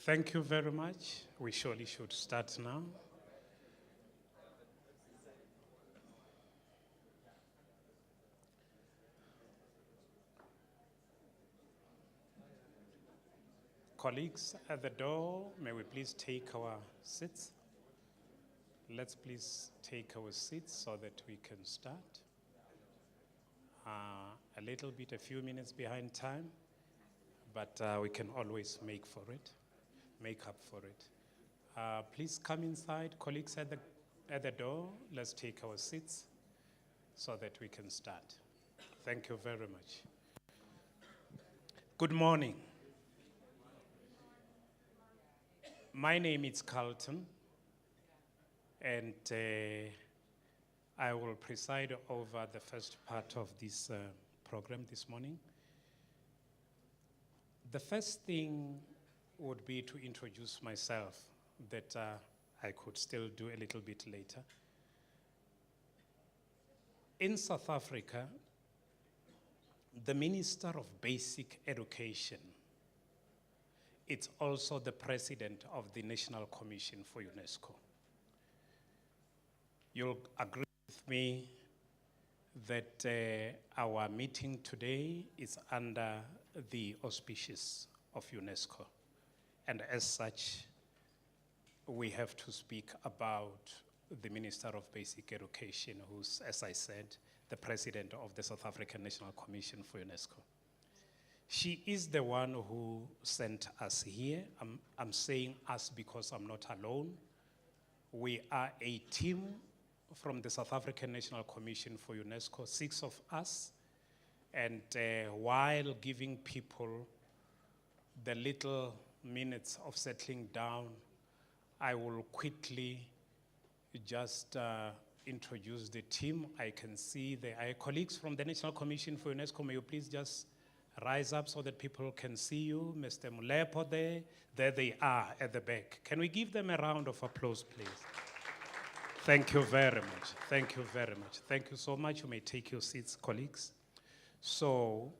Thank you very much. We surely should start now. Colleagues at the door, may we please take our seats? Let's please take our seats so that we can start. A few minutes behind time, but we can always make up for it. Please come inside, colleagues at the door. Let's take our seats so that we can start. Thank you very much. Good morning. My name is Carlton, and I will preside over the first part of this program this morning. The first thing would be to introduce myself, that I could still do a little bit later. In South Africa, the Minister of Basic Education, it's also the President of the National Commission for UNESCO. You'll agree with me that our meeting today is under the auspices of UNESCO. And as such, we have to speak about the Minister of Basic Education, who's, as I said, the President of the South African National Commission for UNESCO. She is the one who sent us here. I'm saying us because I'm not alone. We are a team from the South African National Commission for UNESCO, 6 of us. And while giving people the little minutes of settling down, I will quickly just introduce the team. I can see our colleagues from the National Commission for UNESCO. May you please just rise up so that people can see you. Mr. Mulepo there they are at the back. Can we give them a round of applause, please? Thank you very much. Thank you very much. Thank you so much. You may take your seats, colleagues. So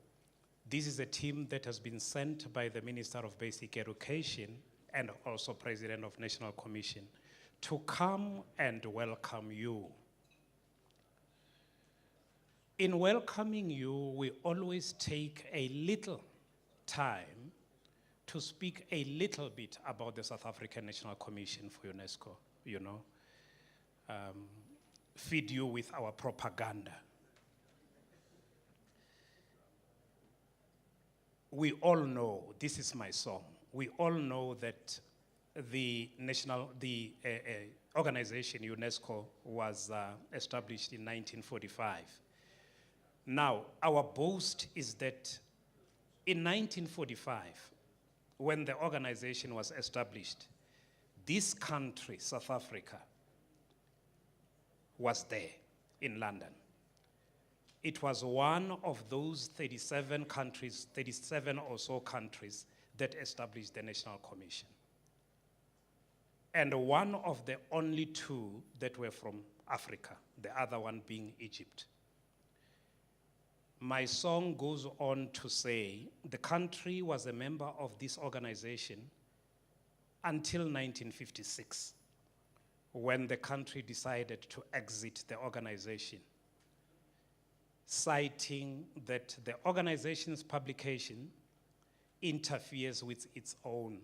this is a team that has been sent by the Minister of Basic Education and also President of National Commission to come and welcome you. In welcoming you, we always take a little time to speak a little bit about the South African National Commission for UNESCO, feed you with our propaganda. We all know, this is my song, we all know that the organization UNESCO was established in 1945. Now, our boast is that in 1945, when the organization was established, this country, South Africa, was there in London. It was one of those 37 or so countries that established the National Commission. And one of the only 2 that were from Africa, the other one being Egypt. My song goes on to say the country was a member of this organization until 1956, when the country decided to exit the organization, citing that the organization's publication interferes with its own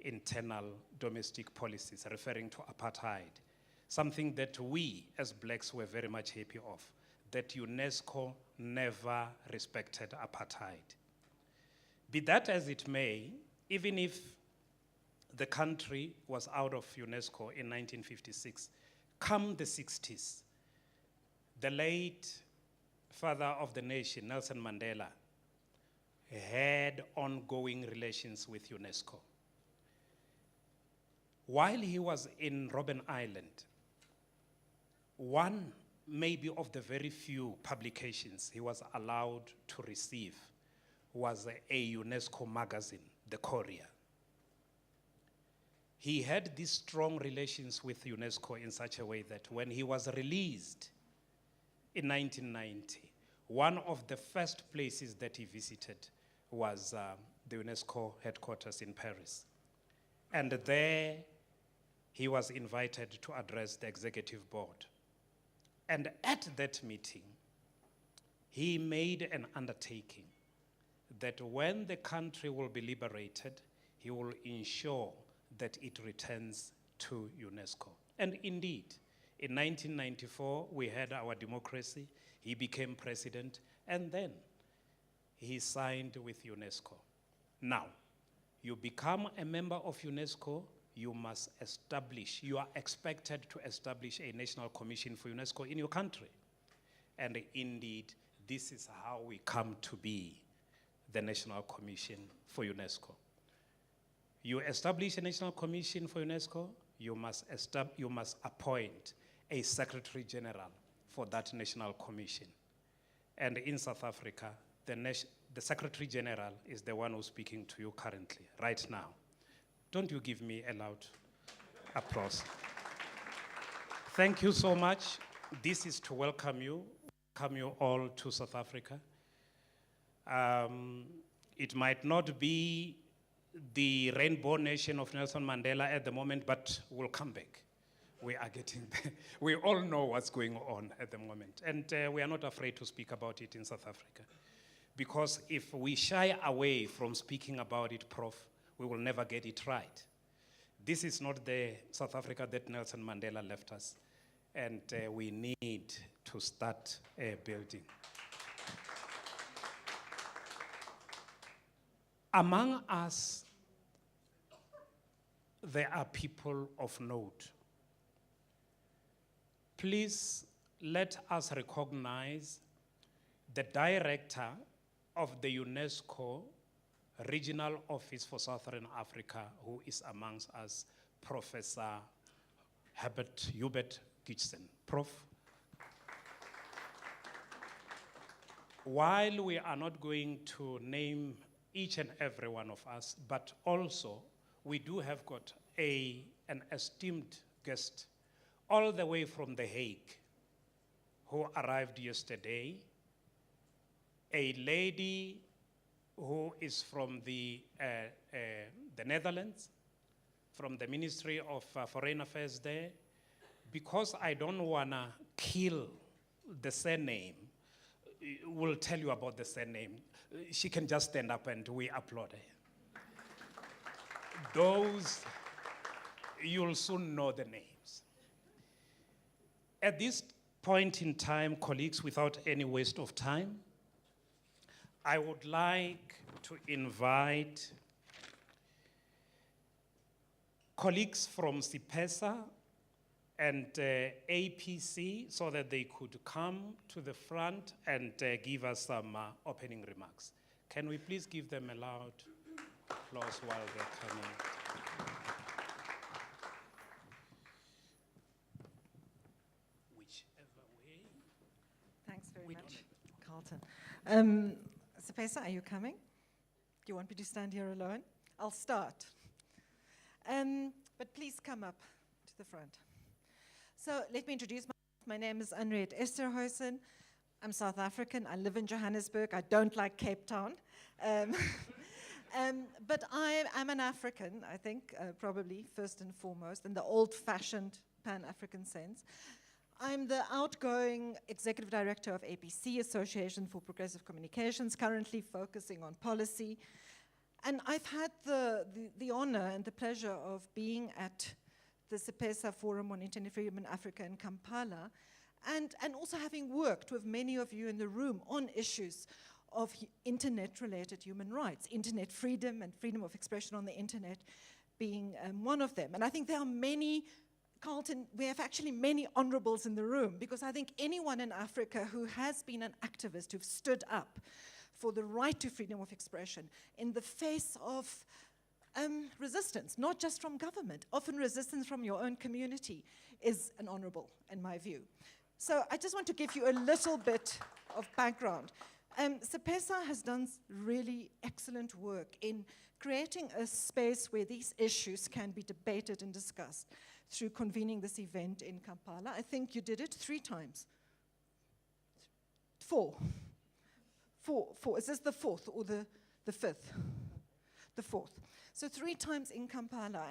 internal domestic policies, referring to apartheid, something that we as blacks were very much happy of, that UNESCO never respected apartheid. Be that as it may, even if the country was out of UNESCO in 1956, come the 60s, the late father of the nation, Nelson Mandela, had ongoing relations with UNESCO. While he was in Robben Island, one maybe of the very few publications he was allowed to receive was a UNESCO magazine, The Courier. He had these strong relations with UNESCO in such a way that when he was released in 1990, one of the first places that he visited was the UNESCO headquarters in Paris, And there he was invited to address the executive board. And at that meeting, he made an undertaking that when the country will be liberated, he will ensure that it returns to UNESCO. And indeed, in 1994, we had our democracy, he became president, and then he signed with UNESCO. Now, you become a member of UNESCO, you are expected to establish a national commission for UNESCO in your country. And indeed, this is how we come to be the National Commission for UNESCO. You establish a National Commission for UNESCO, you must appoint a Secretary General for that National Commission. And in South Africa, the Secretary General is the one who's speaking to you currently, right now. Don't you give me a loud applause. Thank you so much. This is to welcome you all to South Africa. It might not be the rainbow nation of Nelson Mandela at the moment, but we'll come back. We are getting there. We all know what's going on at the moment. And we are not afraid to speak about it in South Africa. Because if we shy away from speaking about it, Prof, we will never get it right. This is not the South Africa that Nelson Mandela left us. And we need to start building. Among us, there are people of note. Please let us recognize the director of the UNESCO Regional Office for Southern Africa, who is amongst us, Professor Hubert Kitchen. Prof. While we are not going to name each and every one of us, but also we do have got an esteemed guest all the way from The Hague who arrived yesterday, a lady who is from the Netherlands, from the Ministry of Foreign Affairs there. Because I don't wanna kill the surname, we'll tell you about the surname. She can just stand up and we applaud her. Those, you'll soon know the names. At this point in time, colleagues, without any waste of time, I would like to invite colleagues from CIPESA and APC so that they could come to the front and give us some opening remarks. Can we please give them a loud applause while they're coming? Whichever way. Thanks very much, Carlton. CIPESA, are you coming? Do you want me to stand here alone? I'll start. But please come up to the front. So let me introduce myself. My name is Anriette Esterhuizen. I'm South African. I live in Johannesburg. I don't like Cape Town. But I'm an African, I think, probably first and foremost, in the old-fashioned Pan-African sense. I'm the outgoing executive director of APC, Association for Progressive Communications, currently focusing on policy. And I've had the honor and the pleasure of being at the CIPESA Forum on Internet Freedom in Africa in Kampala, and also having worked with many of you in the room on issues of internet-related human rights, internet freedom and freedom of expression on the internet being one of them. And I think there are many, Carlton, we have actually many honorables in the room, because I think anyone in Africa who has been an activist, who've stood up for the right to freedom of expression in the face of resistance, not just from government, often resistance from your own community, is an honorable, in my view. So I just want to give you a little bit of background. CIPESA has done really excellent work in creating a space where these issues can be debated and discussed through convening this event in Kampala. I think you did it 3 times. 4. Is this the 4th or the 5th? the fourth. So 3 times in Kampala.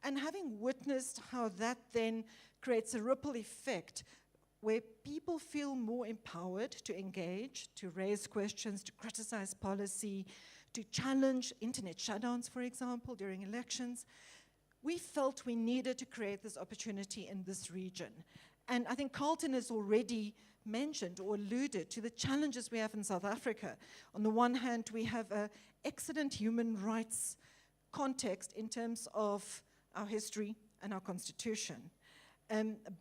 And having witnessed how that then creates a ripple effect where people feel more empowered to engage, to raise questions, to criticize policy, to challenge internet shutdowns, for example, during elections, we felt we needed to create this opportunity in this region. And I think Carlton has already mentioned or alluded to the challenges we have in South Africa. On the one hand, we have an excellent human rights context in terms of our history and our constitution.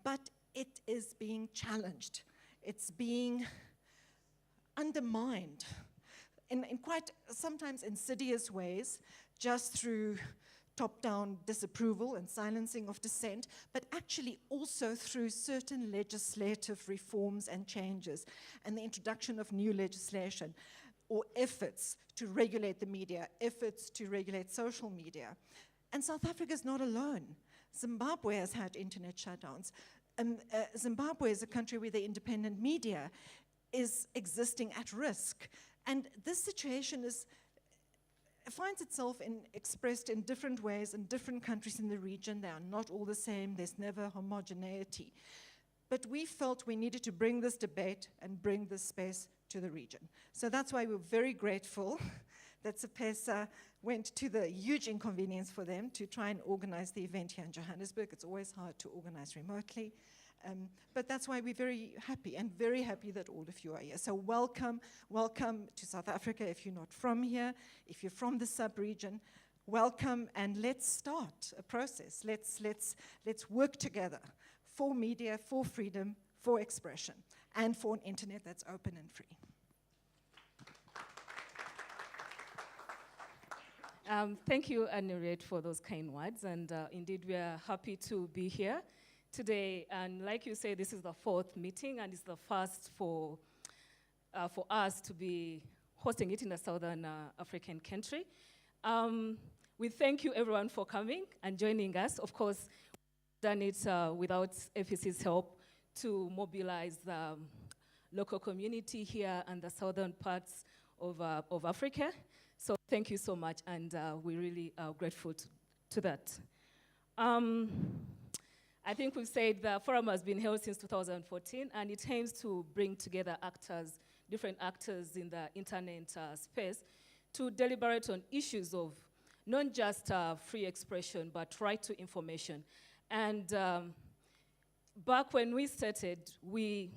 But it is being challenged. It's being undermined in quite sometimes insidious ways, just through top-down disapproval and silencing of dissent, but actually also through certain legislative reforms and changes and the introduction of new legislation or efforts to regulate the media, efforts to regulate social media. And South Africa is not alone. Zimbabwe has had internet shutdowns. Zimbabwe is a country where the independent media is existing at risk. And this situation finds itself expressed in different ways in different countries in the region. They are not all the same. There's never homogeneity. But we felt we needed to bring this debate and bring this space to the region. So that's why we're very grateful that CIPESA went to the huge inconvenience for them to try and organize the event here in Johannesburg. It's always hard to organize remotely. But that's why we're very happy that all of you are here. So welcome to South Africa if you're not from here. If you're from the sub-region, welcome, and let's start a process. Let's work together for media, for freedom, for expression, and for an internet that's open and free. Thank you, Anuriette, for those kind words. And indeed, we are happy to be here today. And like you say, this is the 4th meeting, and it's the first for us to be hosting it in a Southern African country. We thank you, everyone, for coming and joining us. Of course, we've done it without FEC's help to mobilize the local community here and the southern parts of Africa. So thank you so much, and we really are grateful to that. I think we've said the forum has been held since 2014, and it aims to bring together different actors in the internet space to deliberate on issues of not just free expression, but right to information. And back when we started, we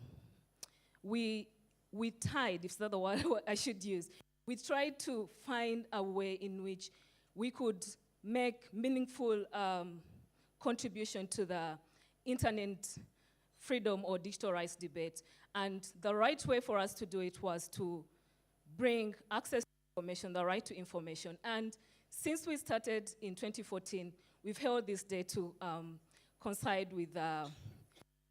tried, if that's the word I should use, we tried to find a way in which we could make meaningful contribution to the internet freedom or digital rights debate. And the right way for us to do it was to bring access to information, the right to information. And since we started in 2014, we've held this day to coincide with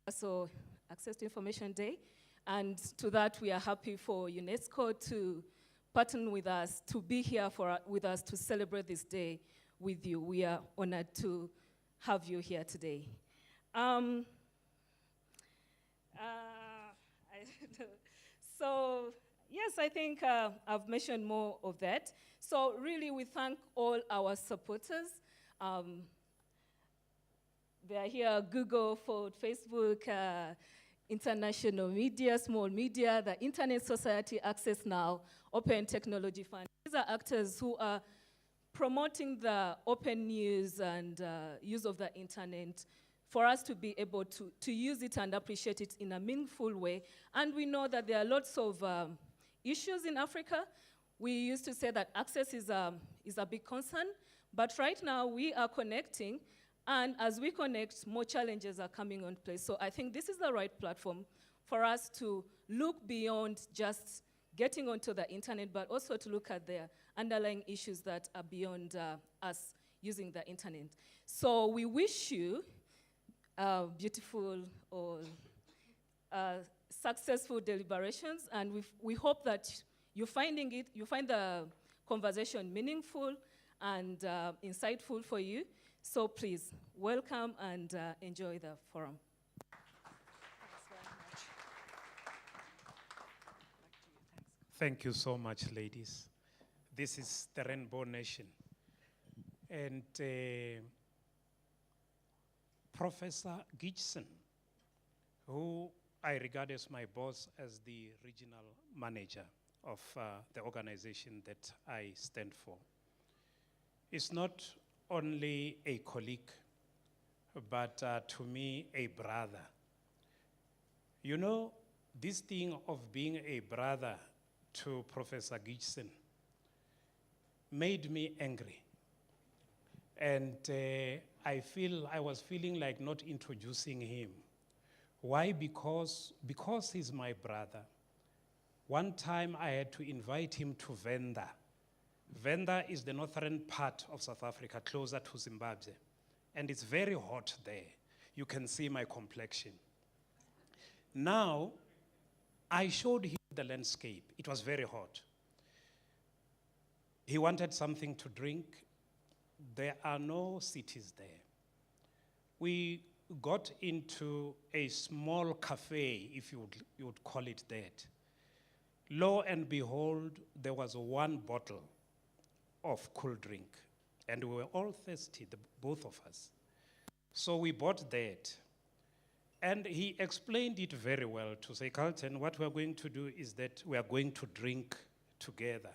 also Access to Information Day. And to that, we are happy for UNESCO to partner with us, to be here with us to celebrate this day with you. We are honored to have you here today. So, yes, I think I've mentioned more of that. So really, we thank all our supporters. They are here, Google, Ford, Facebook, international media, small media, the Internet Society, Access Now, Open Technology Fund. These are actors who are promoting the open news and use of the internet for us to be able to use it and appreciate it in a meaningful way. And we know that there are lots of issues in Africa. We used to say that access is a big concern, but right now we are connecting, and as we connect, more challenges are coming on place. So I think this is the right platform for us to look beyond just getting onto the internet, but also to look at the underlying issues that are beyond us using the internet. So we wish you beautiful or successful deliberations, and we hope that you find the conversation meaningful and insightful for you. So please, welcome and enjoy the forum. Thanks very much. Back to you, thanks. Thank you so much, ladies. This is the Rainbow Nation. And Professor Gitchson, who I regard as my boss as the regional manager of the organization that I stand for, is not only a colleague, but to me, a brother. You know, this thing of being a brother to Professor Gitchson made me angry. And I was feeling like not introducing him. Why? Because he's my brother. One time I had to invite him to Venda. Venda is the northern part of South Africa, closer to Zimbabwe. And it's very hot there. You can see my complexion. Now, I showed him the landscape. It was very hot. He wanted something to drink. There are no cities there. We got into a small cafe, if you would call it that. Lo and behold, there was one bottle of cool drink. And we were all thirsty, both of us. So we bought that. And he explained it very well to say, Carlton, what we're going to do is that we are going to drink together.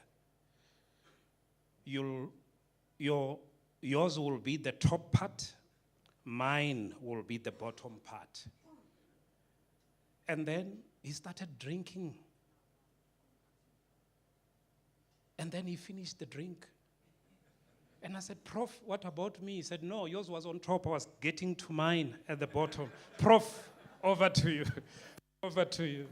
Yours will be the top part, mine will be the bottom part. And then he started drinking. And then he finished the drink. And I said, Prof, what about me? He said, no, yours was on top. I was getting to mine at the bottom. Prof, over to you. Over to you.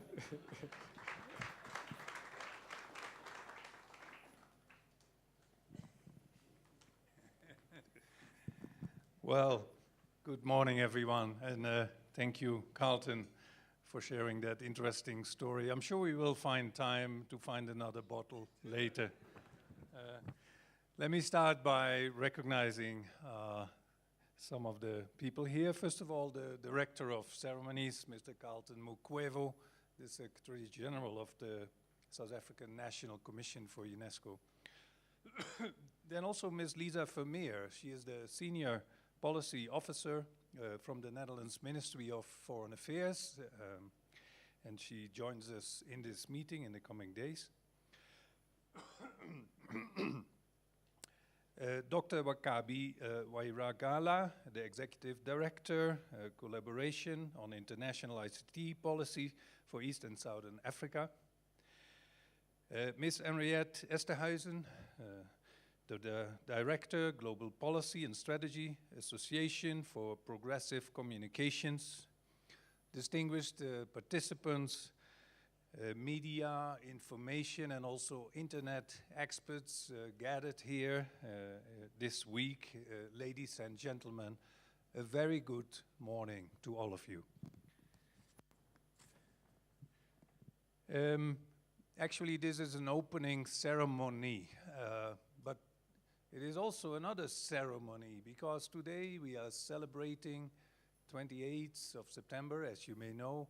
Well, good morning, everyone. And thank you, Carlton, for sharing that interesting story. I'm sure we will find time to find another bottle later. Let me start by recognizing some of the people here. First of all, the Director of Ceremonies, Mr. Carlton Mukwevo, the Secretary General of the South African National Commission for UNESCO. Then also Ms. Lisa Vermeer. She is the Senior Policy Officer from the Netherlands Ministry of Foreign Affairs, and she joins us in this meeting in the coming days. Dr. Wakabi Wairagala, the Executive Director, Collaboration on International ICT Policy for East and Southern Africa. Ms. Henriette Esterhuizen, the Director, Global Policy and Strategy, Association for Progressive Communications. Distinguished participants, media, information, and also internet experts gathered here this week. Ladies and gentlemen, a very good morning to all of you. Actually, this is an opening ceremony, but it is also another ceremony, because today we are celebrating 28th of September, as you may know,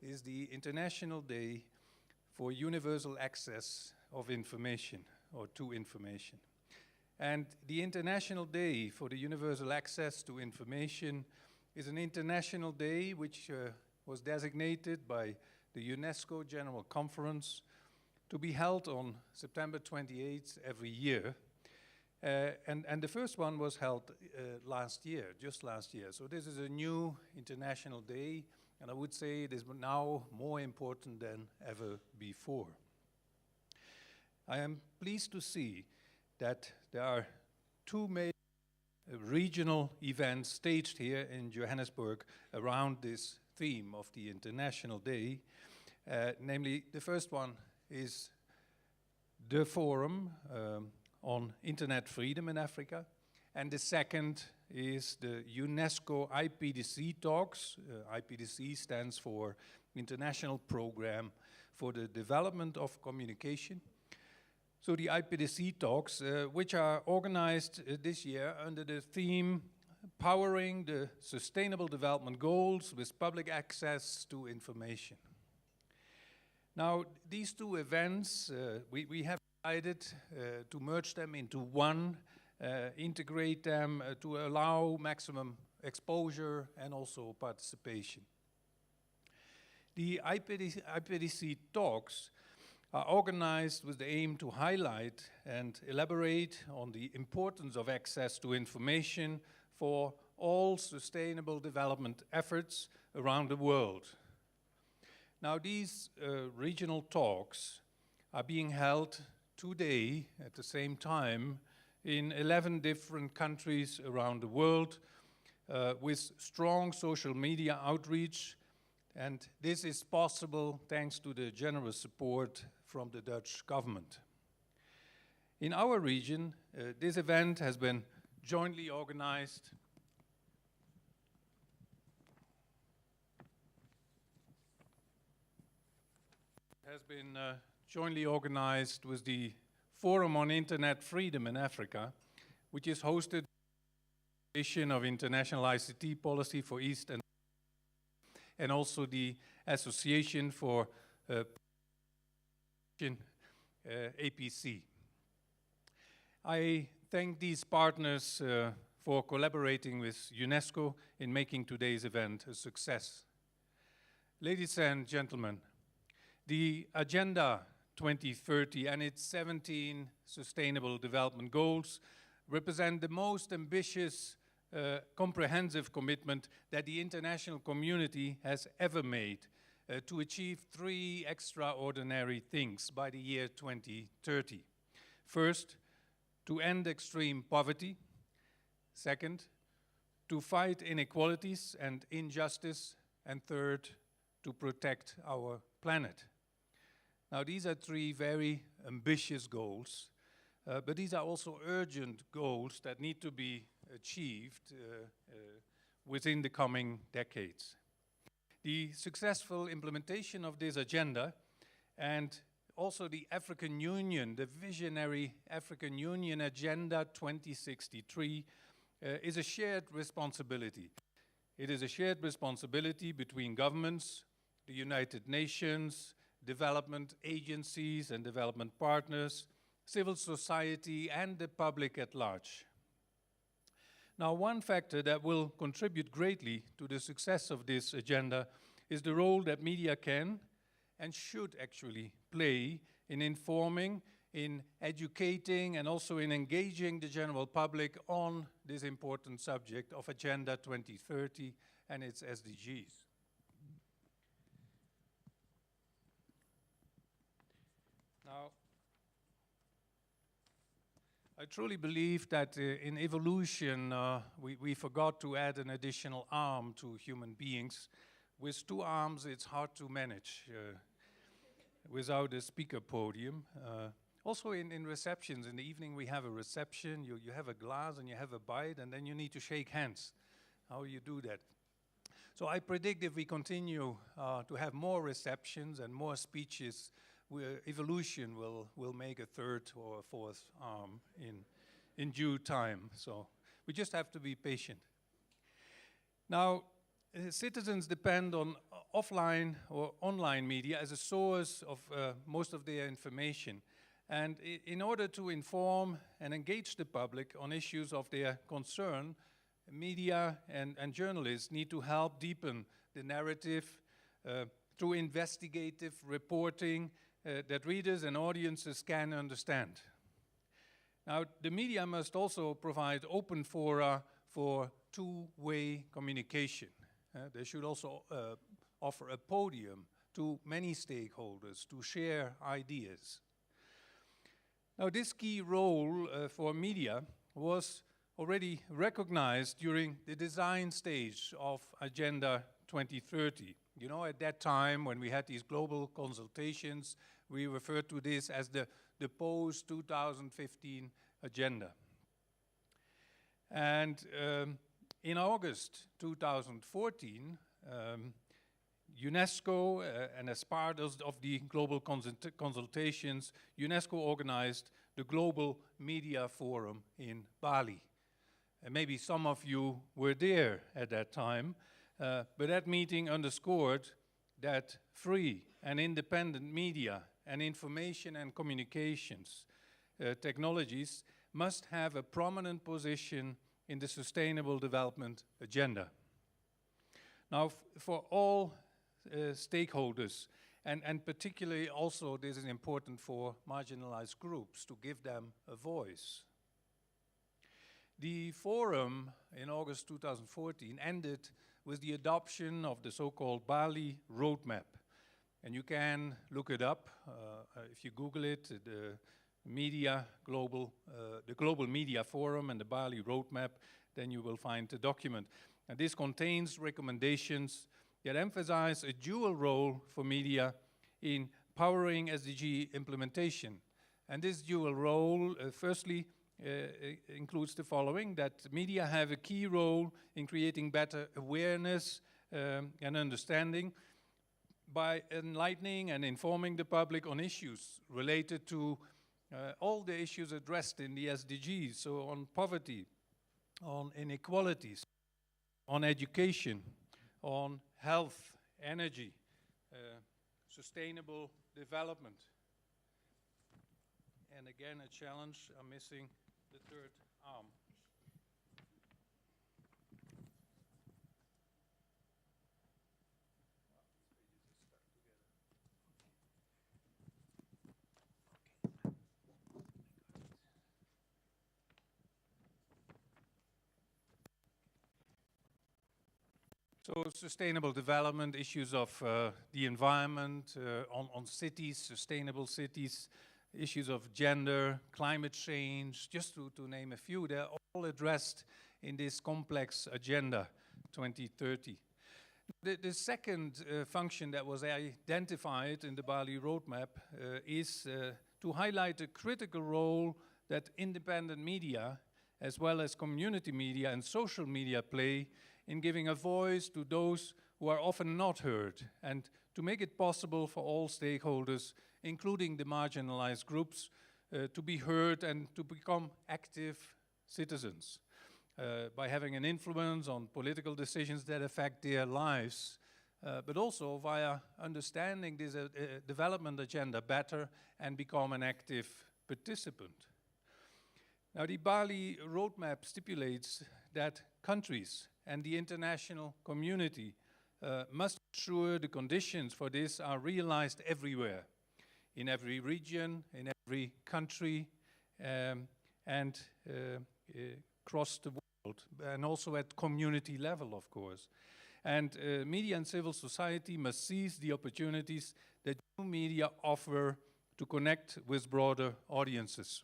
is the International Day for Universal Access of Information, or to information. And the International Day for the Universal Access to Information is an international day which was designated by the UNESCO General Conference to be held on September 28th every year. And the first one was held just last year. So this is a new international day, and I would say it is now more important than ever before. I am pleased to see that there are two major regional events staged here in Johannesburg around this theme of the International Day. Namely, the first one is the Forum on Internet Freedom in Africa, and the second is the UNESCO IPDC talks. IPDC stands for International Program for the Development of Communication. So the IPDC talks, which are organized this year under the theme Powering the Sustainable Development Goals with Public Access to Information. Now, these two events, we have decided to merge them into one integrate them to allow maximum exposure and also participation. The IPDC talks are organized with the aim to highlight and elaborate on the importance of access to information for all sustainable development efforts around the world. Now, these regional talks are being held today at the same time in 11 different countries around the world with strong social media outreach, and this is possible thanks to the generous support from the Dutch government. In our region, this event has been jointly organized with the Forum on Internet Freedom in Africa, which is hosted by the Association of International ICT Policy for East and also the Association for APC. I thank these partners for collaborating with UNESCO in making today's event a success. Ladies and gentlemen, the Agenda 2030 and its 17 Sustainable Development Goals represent the most ambitious, comprehensive commitment that the international community has ever made to achieve 3 extraordinary things by the year 2030. First, to end extreme poverty. Second, to fight inequalities and injustice. And third, to protect our planet. Now, these are 3 very ambitious goals, but these are also urgent goals that need to be achieved within the coming decades. The successful implementation of this agenda and also the African Union, the visionary African Union Agenda 2063 is a shared responsibility. It is a shared responsibility between governments, the United Nations, development agencies and development partners, civil society and the public at large. Now, one factor that will contribute greatly to the success of this agenda is the role that media can and should actually play in informing, in educating, and also in engaging the general public on this important subject of Agenda 2030 and its SDGs. Now, I truly believe that in evolution, we forgot to add an additional arm to human beings. With 2 arms, it's hard to manage without a speaker podium. Also in receptions, in the evening we have a reception, you have a glass and you have a bite, and then you need to shake hands. How you do that? So I predict if we continue to have more receptions and more speeches, evolution will make a 3rd or a 4th arm in due time. So we just have to be patient. Now, citizens depend on offline or online media as a source of most of their information. And in order to inform and engage the public on issues of their concern, media and journalists need to help deepen the narrative through investigative reporting that readers and audiences can understand. Now, the media must also provide open fora for 2-way communication. They should also offer a podium to many stakeholders to share ideas. Now, this key role for media was already recognized during the design stage of Agenda 2030. You know, at that time, when we had these global consultations, we referred to this as the post-2015 agenda. And in August 2014, UNESCO, and as part of the global consultations, UNESCO organized the Global Media Forum in Bali. And maybe some of you were there at that time, but that meeting underscored that free and independent media and information and communications technologies must have a prominent position in the Sustainable Development Agenda. Now, for all stakeholders, and particularly also this is important for marginalized groups, to give them a voice. The forum in August 2014 ended with the adoption of the so-called Bali Roadmap. And you can look it up if you Google it, the Global Media Forum and the Bali Roadmap, then you will find the document. And this contains recommendations that emphasize a dual role for media in powering SDG implementation. And this dual role, firstly, includes the following: that media have a key role in creating better awareness and understanding by enlightening and informing the public on issues related to all the issues addressed in the SDGs, so on poverty, on inequalities, on education, on health, energy, sustainable development. And again, a challenge, I'm missing the third arm. So sustainable development, issues of the environment, on cities, sustainable cities, issues of gender, climate change, just to name a few, they're all addressed in this complex Agenda 2030. The second function that was identified in the Bali Roadmap is to highlight the critical role that independent media, as well as community media and social media, play in giving a voice to those who are often not heard, and to make it possible for all stakeholders, including the marginalized groups, to be heard and to become active citizens by having an influence on political decisions that affect their lives, but also via understanding this development agenda better and become an active participant. Now, the Bali Roadmap stipulates that countries and the international community must ensure the conditions for this are realized everywhere, in every region, in every country, and across the world, and also at community level, of course. And media and civil society must seize the opportunities that new media offer to connect with broader audiences.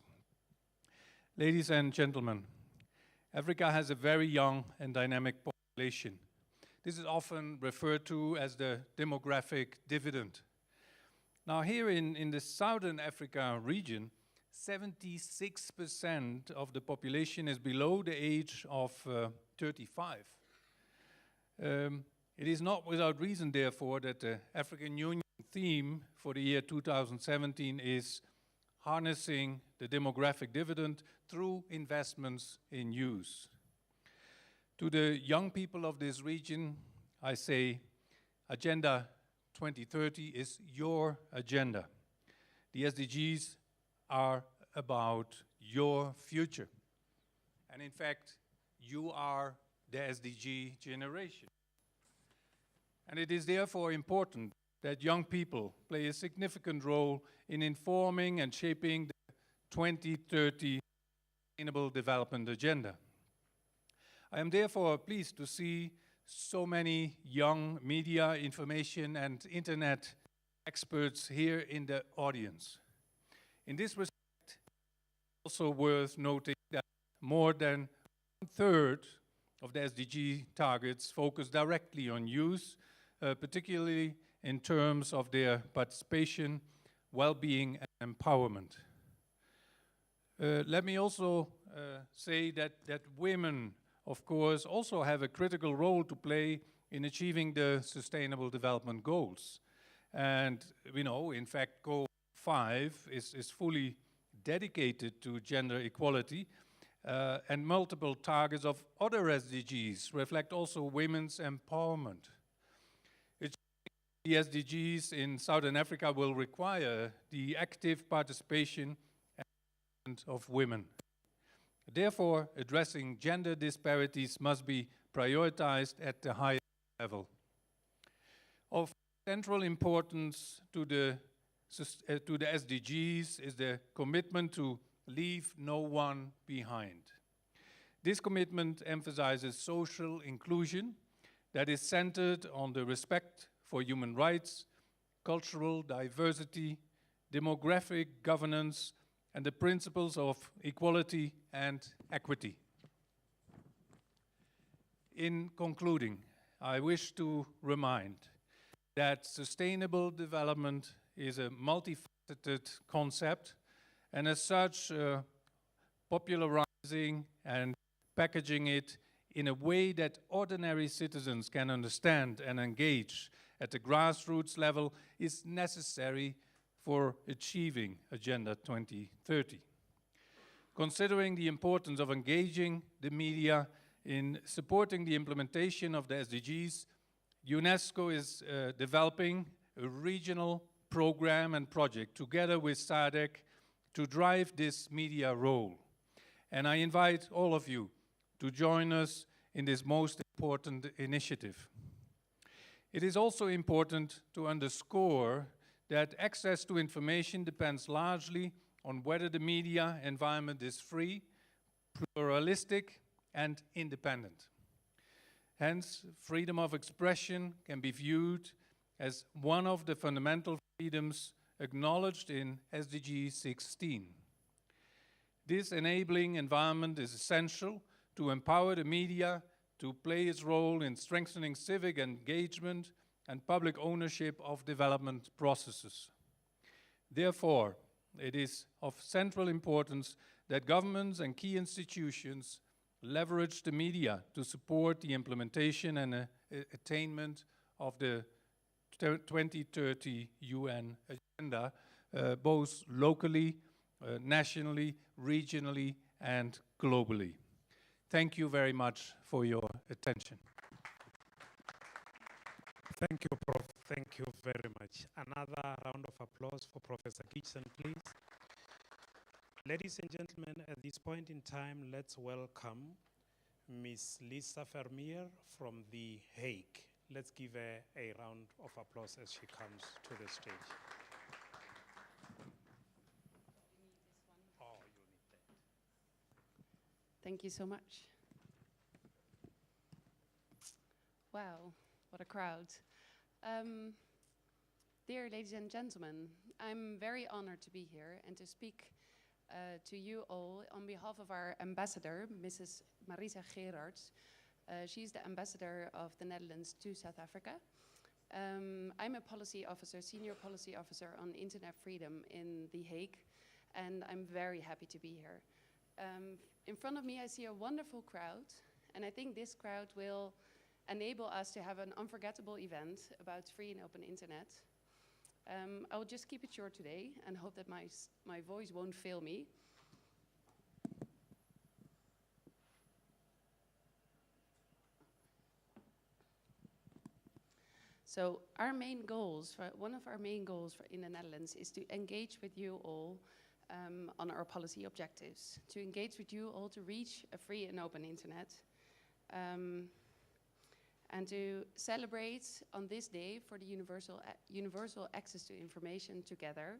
Ladies and gentlemen, Africa has a very young and dynamic population. This is often referred to as the demographic dividend. Now here in the Southern Africa region, 76% of the population is below the age of 35. It is not without reason, therefore, that the African Union theme for the year 2017 is harnessing the demographic dividend through investments in youth. To the young people of this region, I say, Agenda 2030 is your agenda. The SDGs are about your future. And in fact, you are the SDG generation. And it is therefore important that young people play a significant role in informing and shaping the 2030 Sustainable Development Agenda. I am therefore pleased to see so many young media, information, and internet experts here in the audience. In this respect, it's also worth noting that more than 1/3 of the SDG targets focus directly on youth, particularly in terms of their participation, well-being, and empowerment. Let me also say that women, of course, also have a critical role to play in achieving the Sustainable Development Goals. And we know, in fact, Goal 5 is fully dedicated to gender equality, and multiple targets of other SDGs reflect also women's empowerment. The SDGs in Southern Africa will require the active participation of women. Therefore, addressing gender disparities must be prioritized at the highest level. Of central importance to the SDGs is the commitment to leave no one behind. This commitment emphasizes social inclusion that is centered on the respect for human rights, cultural diversity, demographic governance, and the principles of equality and equity. In concluding, I wish to remind that sustainable development is a multifaceted concept, and as such, popularizing and packaging it in a way that ordinary citizens can understand and engage at the grassroots level is necessary for achieving Agenda 2030. Considering the importance of engaging the media in supporting the implementation of the SDGs, UNESCO is developing a regional program and project together with SADC to drive this media role. And I invite all of you to join us in this most important initiative. It is also important to underscore that access to information depends largely on whether the media environment is free, pluralistic, and independent. Hence, freedom of expression can be viewed as one of the fundamental freedoms acknowledged in SDG 16. This enabling environment is essential to empower the media to play its role in strengthening civic engagement and public ownership of development processes. Therefore, it is of central importance that governments and key institutions leverage the media to support the implementation and attainment of the 2030 UN agenda, both locally, nationally, regionally, and globally. Thank you very much for your attention. Thank you, Prof. Thank you very much. Another round of applause for Professor Kitson, please. Ladies and gentlemen, at this point in time, let's welcome Ms. Lisa Vermeer from The Hague. Let's give her a round of applause as she comes to the stage. Oh, you need that. Thank you so much. Wow, what a crowd. Dear ladies and gentlemen, I'm very honored to be here and to speak to you all on behalf of our ambassador, Mrs. Marisa Gerards. She's the ambassador of the Netherlands to South Africa. I'm a policy officer, senior policy officer on internet freedom in The Hague, and I'm very happy to be here. In front of me, I see a wonderful crowd, and I think this crowd will enable us to have an unforgettable event about free and open internet. I will just keep it short today and hope that my voice won't fail me. So our main goals, one of our main goals in the Netherlands is to engage with you all on our policy objectives, to engage with you all to reach a free and open internet, and to celebrate on this day for the universal access to information together.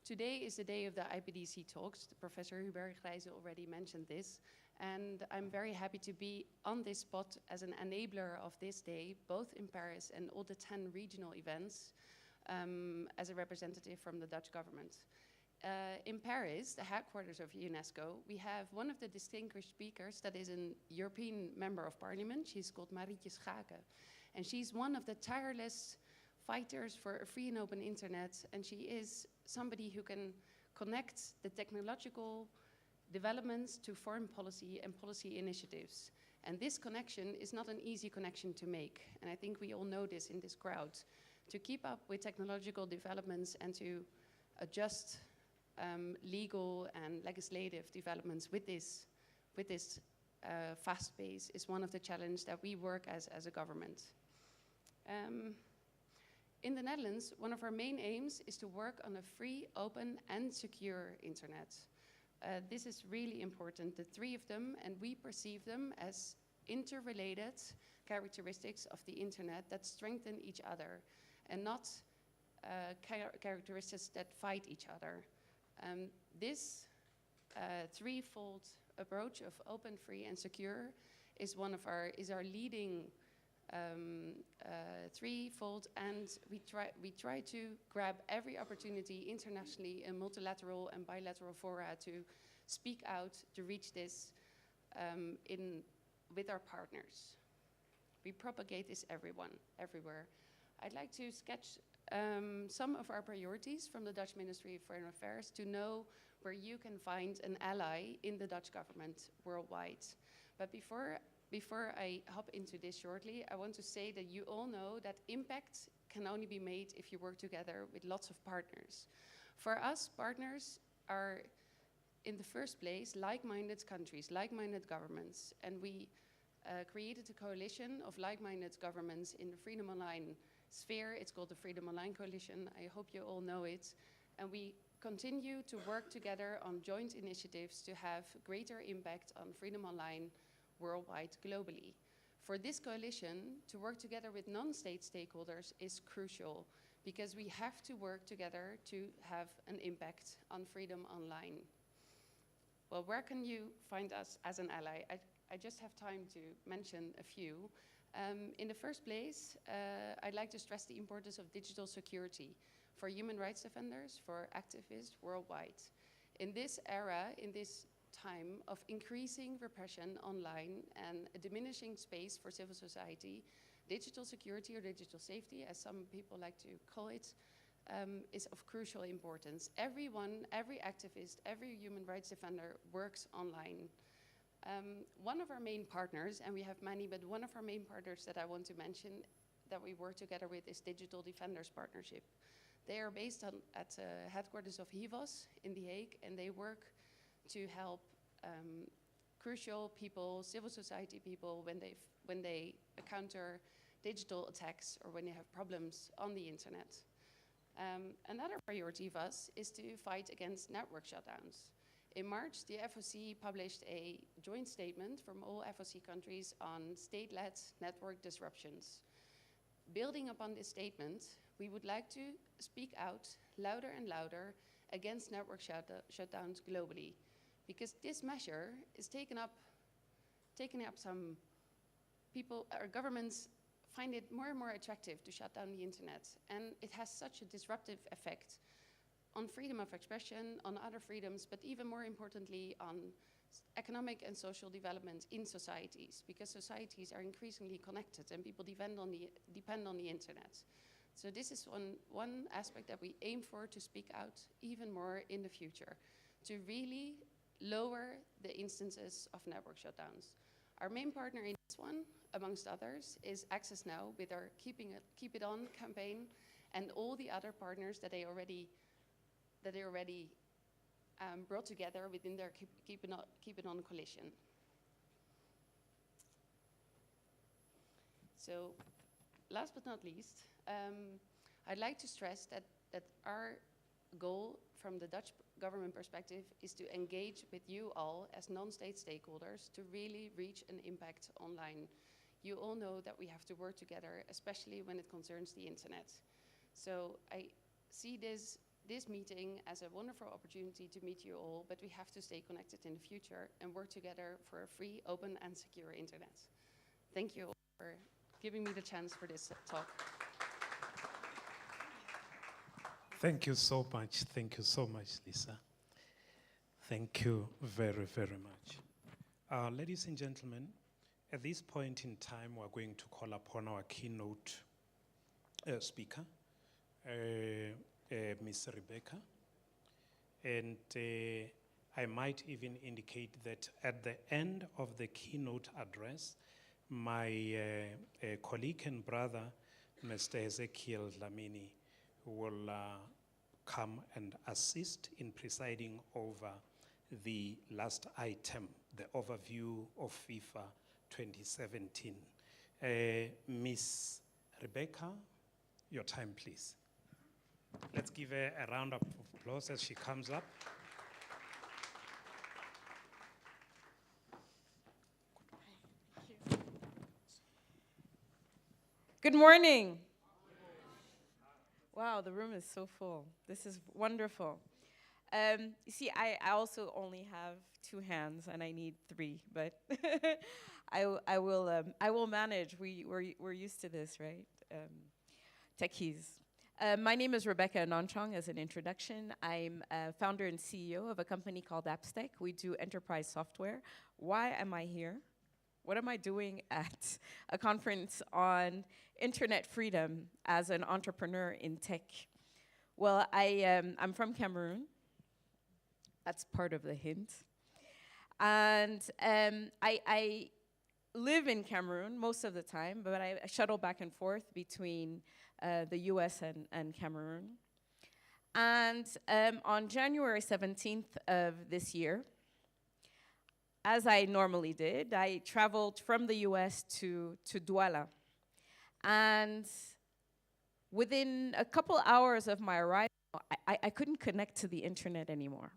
Today is the day of the IPDC talks. Professor Hubert Grijze already mentioned this. And I'm very happy to be on this spot as an enabler of this day, both in Paris and all the 10 regional events, as a representative from the Dutch government. In Paris, the headquarters of UNESCO, we have one of the distinguished speakers that is a European Member of Parliament. She's called Marietje Schaake. And she's one of the tireless fighters for a free and open internet. And she is somebody who can connect the technological developments to foreign policy and policy initiatives. And this connection is not an easy connection to make. And I think we all know this in this crowd. To keep up with technological developments and to adjust legal and legislative developments with this fast pace is one of the challenges that we work as a government. In the Netherlands, one of our main aims is to work on a free, open, and secure internet. This is really important, the three of them, and we perceive them as interrelated characteristics of the internet that strengthen each other and not characteristics that fight each other. This threefold approach of open, free, and secure is our leading threefold, and we try to grab every opportunity internationally in multilateral and bilateral fora to speak out, to reach this with our partners. We propagate this everywhere. I'd like to sketch some of our priorities from the Dutch Ministry of Foreign Affairs to know where you can find an ally in the Dutch government worldwide. But before I hop into this shortly, I want to say that you all know that impact can only be made if you work together with lots of partners. For us, partners are, in the first place, like-minded countries, like-minded governments, and we created a coalition of like-minded governments in the Freedom Online sphere. It's called the Freedom Online Coalition. I hope you all know it. And we continue to work together on joint initiatives to have greater impact on Freedom Online worldwide, globally. For this coalition, to work together with non-state stakeholders is crucial because we have to work together to have an impact on Freedom Online. Well, where can you find us as an ally? I just have time to mention a few. In the first place, I'd like to stress the importance of digital security for human rights defenders, for activists worldwide. In this era, in this time of increasing repression online and a diminishing space for civil society, digital security or digital safety, as some people like to call it, is of crucial importance. Everyone, every activist, every human rights defender works online. One of our main partners, and we have many, but one of our main partners that I want to mention that we work together with is Digital Defenders Partnership. They are based at headquarters of HIVOS in The Hague, and they work to help crucial people, civil society people, when they encounter digital attacks or when they have problems on the internet. Another priority of us is to fight against network shutdowns. In March, the FOC published a joint statement from all FOC countries on state-led network disruptions. Building upon this statement, we would like to speak out louder and louder against network shutdowns globally, because this measure is taking up some people, our governments find it more and more attractive to shut down the internet, and it has such a disruptive effect on freedom of expression, on other freedoms, but even more importantly on economic and social development in societies, because societies are increasingly connected and people depend on the internet. So this is one aspect that we aim for, to speak out even more in the future, to really lower the instances of network shutdowns. Our main partner in this one, amongst others, is Access Now with our Keep It On campaign, and all the other partners that they already brought together within their Keep It On coalition. So, last but not least, I'd like to stress that our goal from the Dutch government perspective is to engage with you all as non-state stakeholders to really reach an impact online. You all know that we have to work together, especially when it concerns the internet. So I see this meeting as a wonderful opportunity to meet you all, but we have to stay connected in the future and work together for a free, open, and secure internet. Thank you all for giving me the chance for this talk. Thank you so much. Thank you so much, Lisa. Thank you very, very much. Ladies and gentlemen, at this point in time, we're going to call upon our keynote speaker, Ms. Rebecca. And I might even indicate that at the end of the keynote address, my colleague and brother, Mr. Ezekiel Dlamini, will come and assist in presiding over the last item, the overview of FIFA 2017. Ms. Rebecca, your time, please. Let's give her a round of applause as she comes up. Good morning. Wow, the room is so full. This is wonderful. You see, I also only have 2 hands, and I need 3, but I will manage. We're used to this, right? Techies. My name is Rebecca Anonchong. As an introduction, I'm founder and CEO of a company called Appstec. We do enterprise software. Why am I here? What am I doing at a conference on internet freedom as an entrepreneur in tech? Well, I'm from Cameroon. That's part of the hint. And I live in Cameroon most of the time, but I shuttle back and forth between the US and Cameroon. And on January 17th of this year, as I normally did, I traveled from the US to Douala. And within a couple hours of my arrival, I couldn't connect to the internet anymore.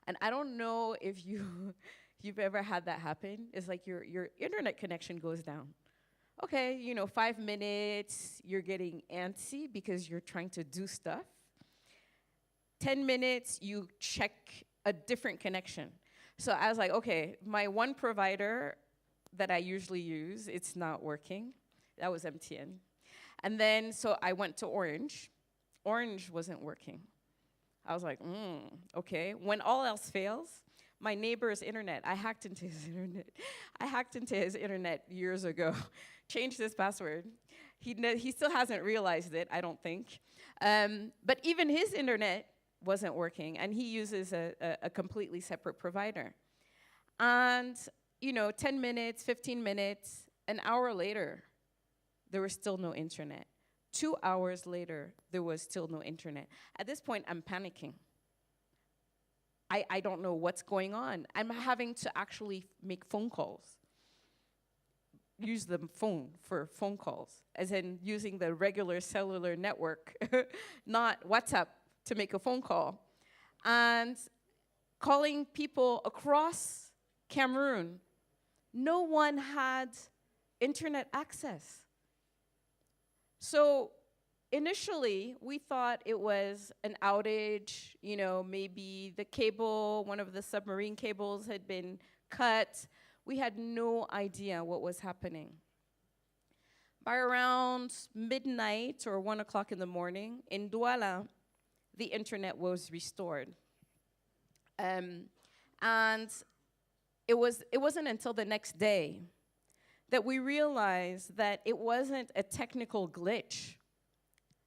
And I don't know if you've ever had that happen. It's like your internet connection goes down. Okay, 5 minutes, you're getting antsy because you're trying to do stuff. 10 minutes, you check a different connection. So I was like, okay, my one provider that I usually use, it's not working. That was MTN. And then, so I went to Orange. Orange wasn't working. I was like, okay. When all else fails, my neighbor's internet, I hacked into his internet. I hacked into his internet years ago, changed his password. He still hasn't realized it, I don't think. But even his internet wasn't working, and he uses a completely separate provider. And, 10 minutes, 15 minutes, an hour later, there was still no internet. 2 hours later, there was still no internet. At this point, I'm panicking. I don't know what's going on. I'm having to actually make phone calls. Use the phone for phone calls, as in using the regular cellular network, not WhatsApp, to make a phone call. And calling people across Cameroon, no one had internet access. So initially, we thought it was an outage, maybe the cable, one of the submarine cables had been cut. We had no idea what was happening. By around midnight or 1 o'clock in the morning, in Douala, the internet was restored. And it wasn't until the next day that we realized that it wasn't a technical glitch.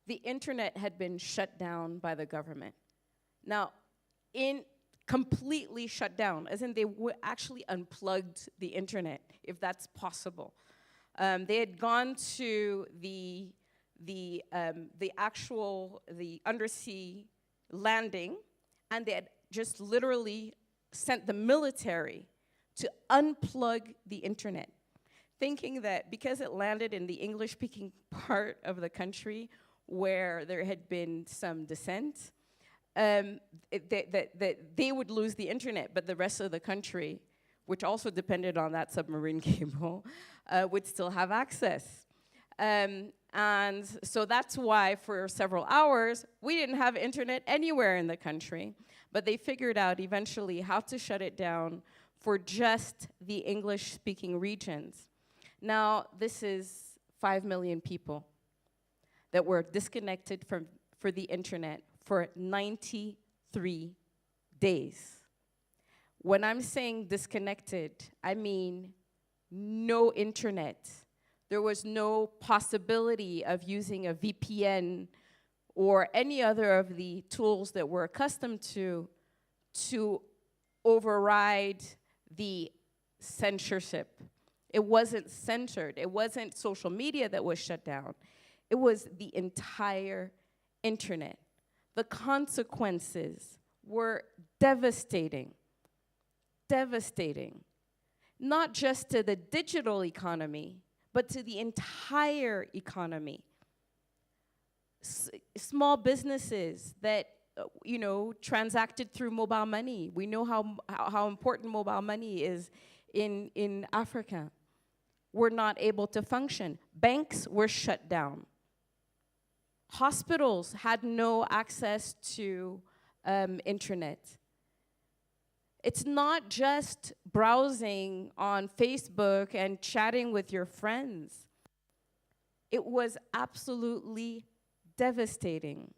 The internet had been shut down by the government. Now, completely shut down, as in they actually unplugged the internet, if that's possible. They had gone to the undersea landing, and they had just literally sent the military to unplug the internet, thinking that because it landed in the English-speaking part of the country where there had been some dissent, that they would lose the internet, but the rest of the country, which also depended on that submarine cable, would still have access. And so that's why for several hours, we didn't have internet anywhere in the country, but they figured out eventually how to shut it down for just the English-speaking regions. Now, this is 5 million people that were disconnected for the internet for 93 days. When I'm saying disconnected, I mean no internet. There was no possibility of using a VPN or any other of the tools that we're accustomed to override the censorship. It wasn't censored. It wasn't social media that was shut down. It was the entire internet. The consequences were devastating. Devastating. Not just to the digital economy, but to the entire economy. Small businesses that transacted through mobile money. We know how important mobile money is in Africa. were not able to function. Banks were shut down. Hospitals had no access to internet. It's not just browsing on Facebook and chatting with your friends. It was absolutely devastating.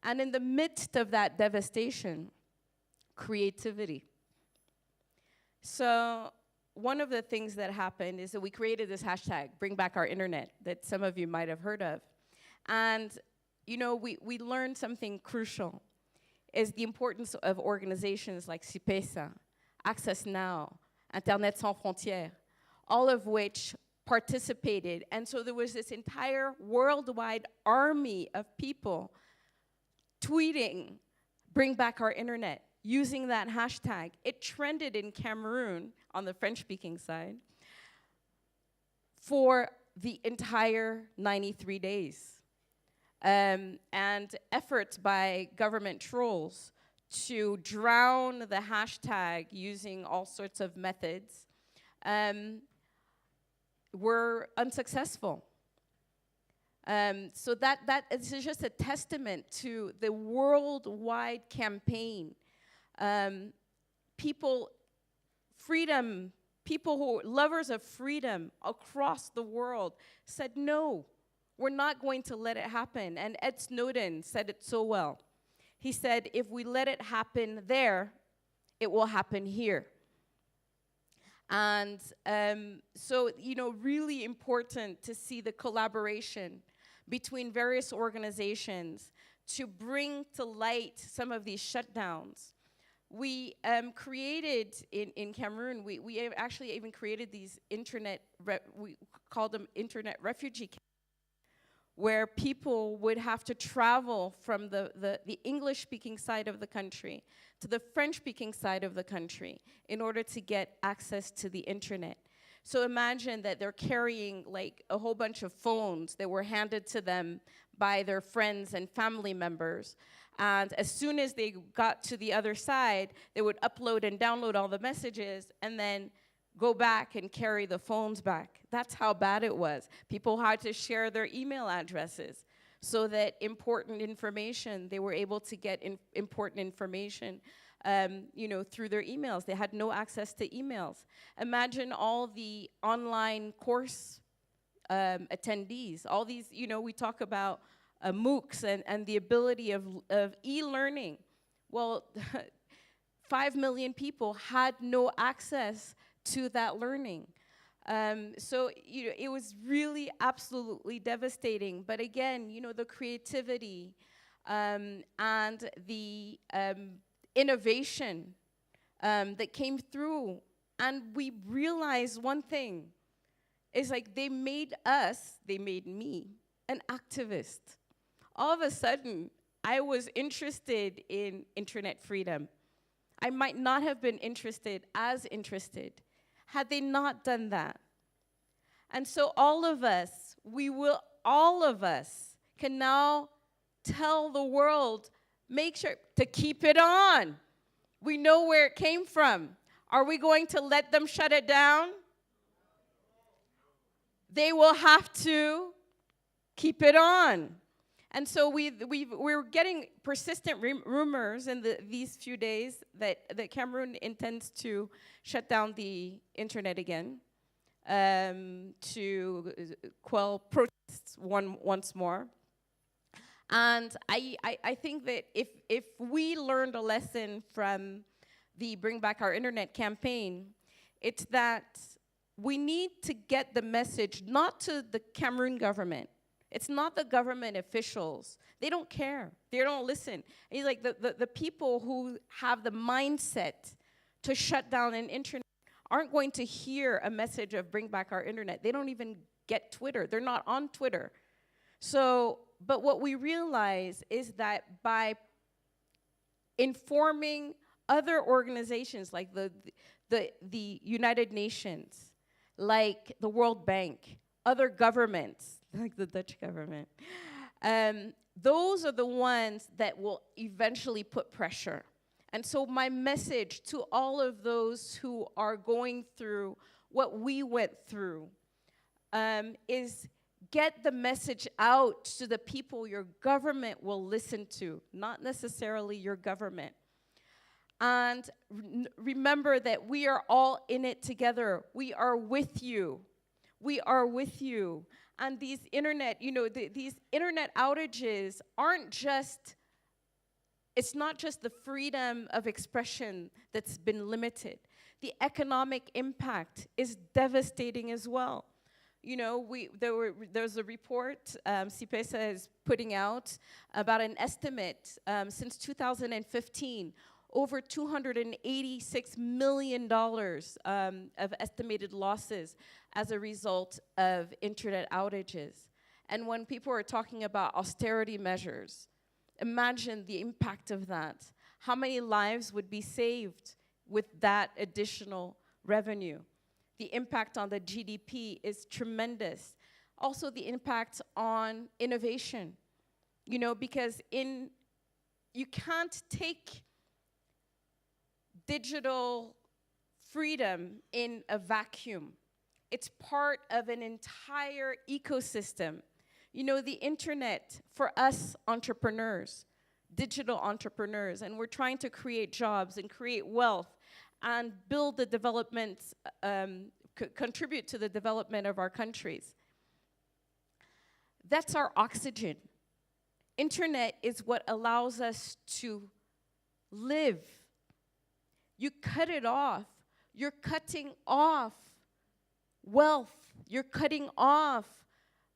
And in the midst of that devastation, creativity. So one of the things that happened is that we created this hashtag, Bring Back Our Internet, that some of you might have heard of. And you know, we learned something crucial, is the importance of organizations like CIPESA, Access Now, Internet Sans Frontières, all of which participated. And so there was this entire worldwide army of people tweeting, Bring Back Our Internet, using that hashtag. It trended in Cameroon, on the French-speaking side, for the entire 93 days. And efforts by government trolls to drown the hashtag using all sorts of methods were unsuccessful. So that is just a testament to the worldwide campaign. People who are lovers of freedom across the world said, no, we're not going to let it happen. And Ed Snowden said it so well. He said, if we let it happen there, it will happen here. And so, you know, really important to see the collaboration between various organizations to bring to light some of these shutdowns. We created, in Cameroon, we actually even created these we called them internet refugee camps, where people would have to travel from the English-speaking side of the country to the French-speaking side of the country in order to get access to the internet. So imagine that they're carrying like a whole bunch of phones that were handed to them by their friends and family members. And as soon as they got to the other side, they would upload and download all the messages and then go back and carry the phones back. That's how bad it was. People had to share their email addresses so that important information, they were able to get important information you know, through their emails. They had no access to emails. Imagine all the online course attendees, all these, you know, we talk about MOOCs and the ability of e-learning. Well, 5 million people had no access to that learning. So, you know, it was really absolutely devastating. But again, you know, the creativity and the innovation that came through. And we realized one thing, is like they made me, an activist. All of a sudden, I was interested in internet freedom. I might not have been as interested, had they not done that. And so all of us can now tell the world, make sure to keep it on. We know where it came from. Are we going to let them shut it down? They will have to keep it on. And so we're getting persistent rumors in these few days that Cameroon intends to shut down the internet again, to quell protests once more. And I think that if we learned a lesson from the Bring Back Our Internet campaign, it's that we need to get the message not to the Cameroon government. It's not the government officials. They don't care. They don't listen. It's like the people who have the mindset to shut down an internet aren't going to hear a message of Bring Back Our Internet. They don't even get Twitter. They're not on Twitter. So, but what we realize is that by informing other organizations like the United Nations, like the World Bank, other governments, like the Dutch government, those are the ones that will eventually put pressure. And so my message to all of those who are going through what we went through, is get the message out to the people your government will listen to, not necessarily your government. And remember that we are all in it together. We are with you. We are with you. And these internet, these internet outages aren't just, it's not just the freedom of expression that's been limited. The economic impact is devastating as well. There's a report CIPESA is putting out about an estimate since 2015, over $286 million of estimated losses as a result of internet outages. And when people are talking about austerity measures, imagine the impact of that. How many lives would be saved with that additional revenue? The impact on the GDP is tremendous. Also the impact on innovation, because you can't take digital freedom in a vacuum. It's part of an entire ecosystem. The internet for us entrepreneurs, digital entrepreneurs, and we're trying to create jobs and create wealth and build the development, contribute to the development of our countries. That's our oxygen. Internet is what allows us to live. You cut it off, you're cutting off wealth, you're cutting off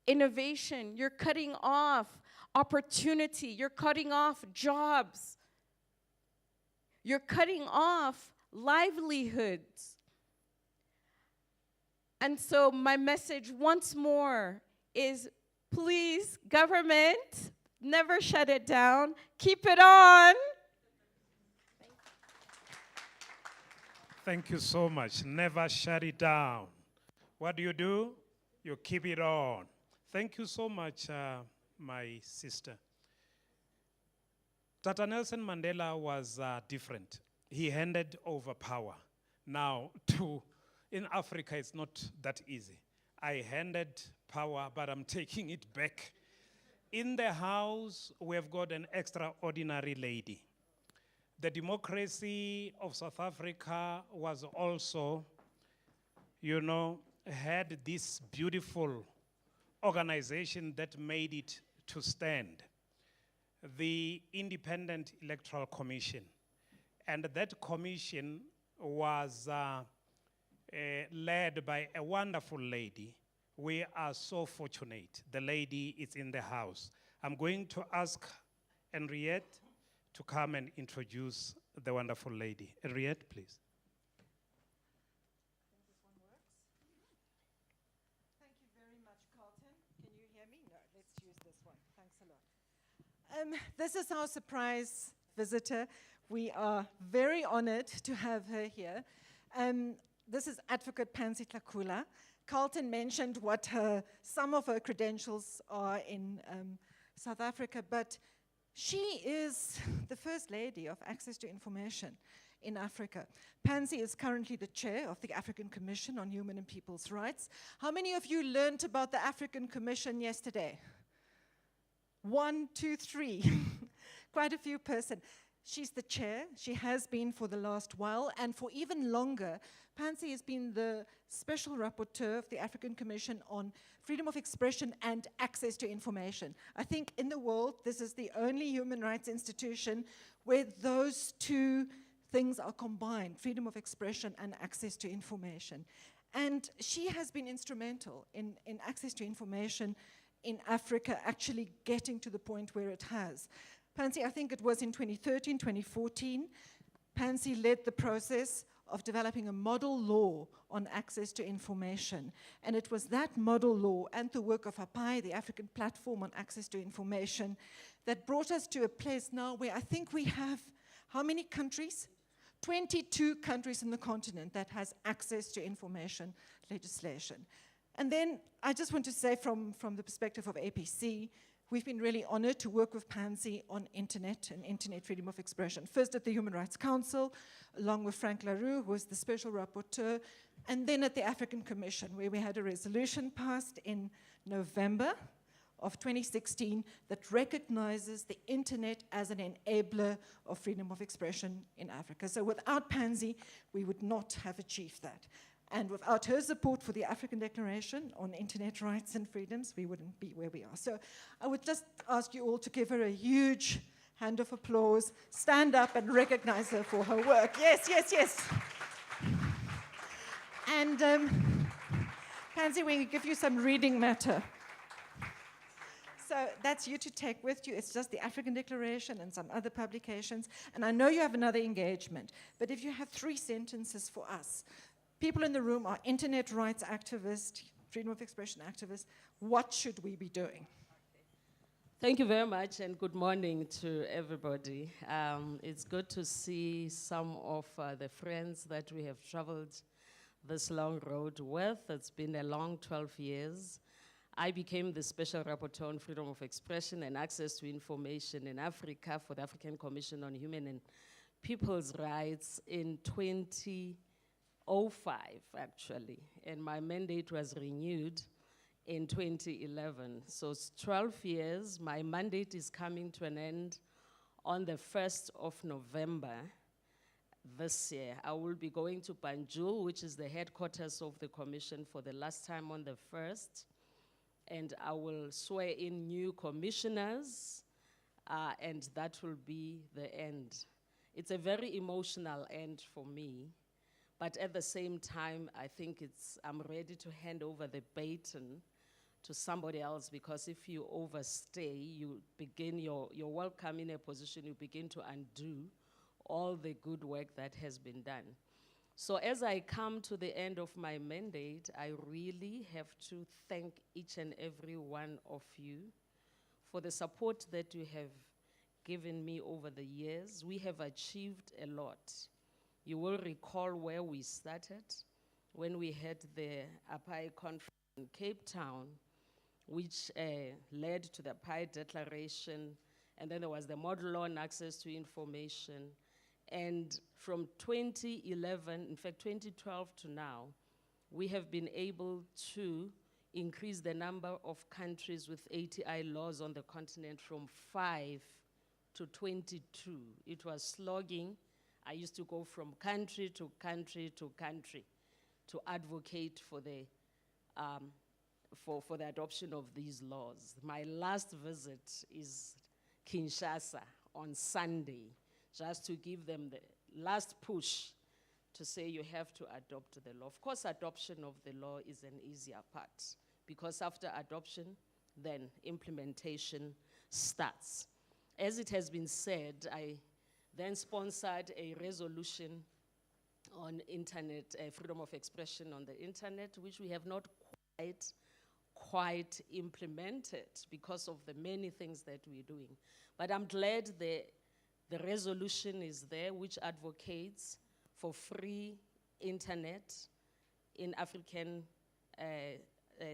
innovation, you're cutting off opportunity, you're cutting off jobs, you're cutting off livelihoods. And so my message once more is, please, government, never shut it down, keep it on. Thank you so much. Never shut it down. What do? You keep it on. Thank you so much, my sister. Tata Nelson Mandela was different. He handed over power. Now, in Africa, it's not that easy. I handed power, but I'm taking it back. In the House, we've got an extraordinary lady. The democracy of South Africa was also, had this beautiful organization that made it to stand, the Independent Electoral Commission. And that commission was led by a wonderful lady. We are so fortunate. The lady is in the house. I'm going to ask Henriette to come and introduce the wonderful lady. Henriette, please. Thank you very much, Carlton. Can you hear me? No, let's use this one. Thanks a lot. This is our surprise visitor. We are very honored to have her here. This is Advocate Pansy Tlakula. Carlton mentioned what some of her credentials are in South Africa, but she is the First Lady of Access to Information in Africa. Pansy is currently the chair of the African Commission on Human and People's Rights. How many of you learned about the African Commission yesterday? 1, 2, 3. Quite a few person. She's the chair. She has been for the last while, and for even longer, Pansy has been the special rapporteur of the African Commission on freedom of expression and access to information. I think in the world, this is the only human rights institution where those two things are combined, freedom of expression and access to information. And she has been instrumental in access to information in Africa actually getting to the point where it has. Pansy, I think it was in 2013, 2014, Pansy led the process of developing a model law on access to information. And it was that model law and the work of APAI, the African Platform on Access to Information, that brought us to a place now where I think we have, how many countries? 22 countries in the continent that has access to information legislation. And then I just want to say from the perspective of APC, we've been really honored to work with Pansy on internet and internet freedom of expression. First at the Human Rights Council, along with Frank LaRue, who was the special rapporteur, and then at the African Commission, where we had a resolution passed in November of 2016 that recognizes the internet as an enabler of freedom of expression in Africa. So without Pansy, we would not have achieved that. And without her support for the African Declaration on Internet Rights and Freedoms, we wouldn't be where we are. So I would just ask you all to give her a huge hand of applause, stand up and recognize her for her work. Yes, yes, yes. And Pansy, we give you some reading matter. So that's you to take with you. It's just the African Declaration and some other publications. And I know you have another engagement, but if you have 3 sentences for us, people in the room are internet rights activists, freedom of expression activists. What should we be doing? Thank you very much, and good morning to everybody. It's good to see some of the friends that we have traveled this long road with. It's been a long 12 years. I became the Special Rapporteur on Freedom of Expression and Access to Information in Africa for the African Commission on Human and People's Rights in 2005, actually. And my mandate was renewed in 2011. So it's 12 years. My mandate is coming to an end on the 1st of November this year. I will be going to Banjul, which is the headquarters of the Commission, for the last time on the 1st. And I will swear in new commissioners, and that will be the end. It's a very emotional end for me, but at the same time, I think I'm ready to hand over the baton to somebody else, because if you overstay, you begin your welcome in a position, you begin to undo all the good work that has been done. So as I come to the end of my mandate, I really have to thank each and every one of you for the support that you have given me over the years. We have achieved a lot. You will recall where we started when we had the API conference in Cape Town, which led to the API Declaration, and then there was the Model Law on Access to Information. And from 2011, in fact 2012 to now, we have been able to increase the number of countries with ATI laws on the continent from 5 to 22. It was slogging. I used to go from country to country to country to advocate for the adoption of these laws. My last visit is Kinshasa on Sunday, just to give them the last push to say you have to adopt the law. Of course, adoption of the law is an easier part, because after adoption, then implementation starts. As it has been said, I then sponsored a resolution on internet, freedom of expression on the internet, which we have not quite implemented because of the many things that we're doing. But I'm glad the resolution is there, which advocates for free internet in African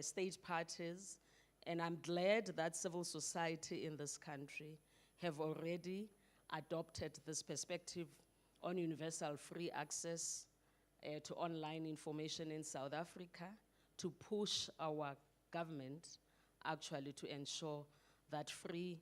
state parties. And I'm glad that civil society in this country have already adopted this perspective on universal free access to online information in South Africa, to push our government actually to ensure that free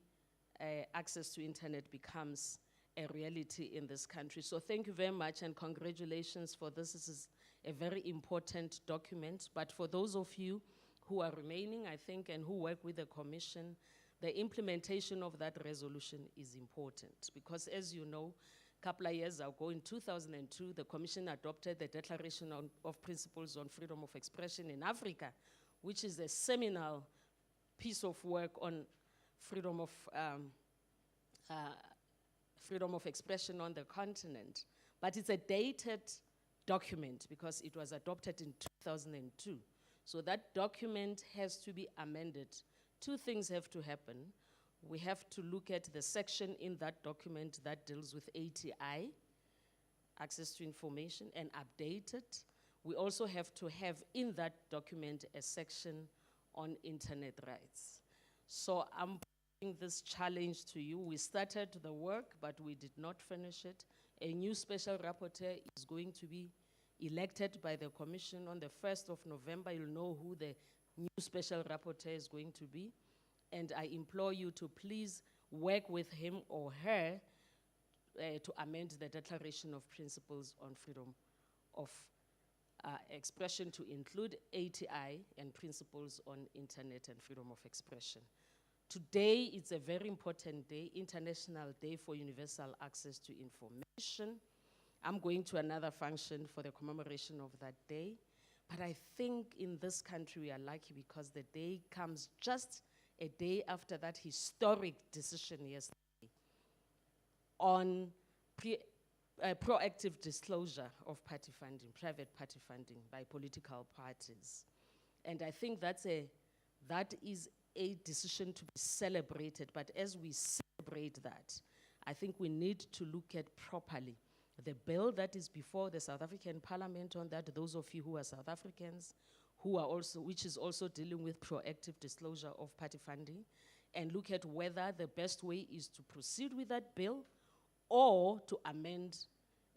access to internet becomes a reality in this country. So thank you very much, and congratulations for this. This is a very important document. But for those of you who are remaining, I think, and who work with the Commission, the implementation of that resolution is important, because as you know, a couple of years ago, in 2002, the Commission adopted the Declaration of Principles on Freedom of Expression in Africa, which is a seminal piece of work on freedom of expression on the continent. But it's a dated document because it was adopted in 2002. So that document has to be amended. Two things have to happen. We have to look at the section in that document that deals with ATI, access to information, and update it. We also have to have in that document a section on internet rights. So I'm bring this challenge to you. We started the work, but we did not finish it. A new special rapporteur is going to be elected by the Commission on the 1st of November. You'll know who the new special rapporteur is going to be. And I implore you to please work with him or her to amend the Declaration of Principles on Freedom of Expression to include ATI and principles on internet and freedom of expression. Today, it's a very important day, International Day for Universal Access to Information. I'm going to another function for the commemoration of that day. But I think in this country we are lucky because the day comes just a day after that historic decision yesterday on proactive disclosure of party funding, private party funding by political parties. And I think that is a decision to be celebrated, but as we celebrate that, I think we need to look at properly the bill that is before the South African Parliament on that, those of you who are South Africans, which is also dealing with proactive disclosure of party funding, and look at whether the best way is to proceed with that bill or to amend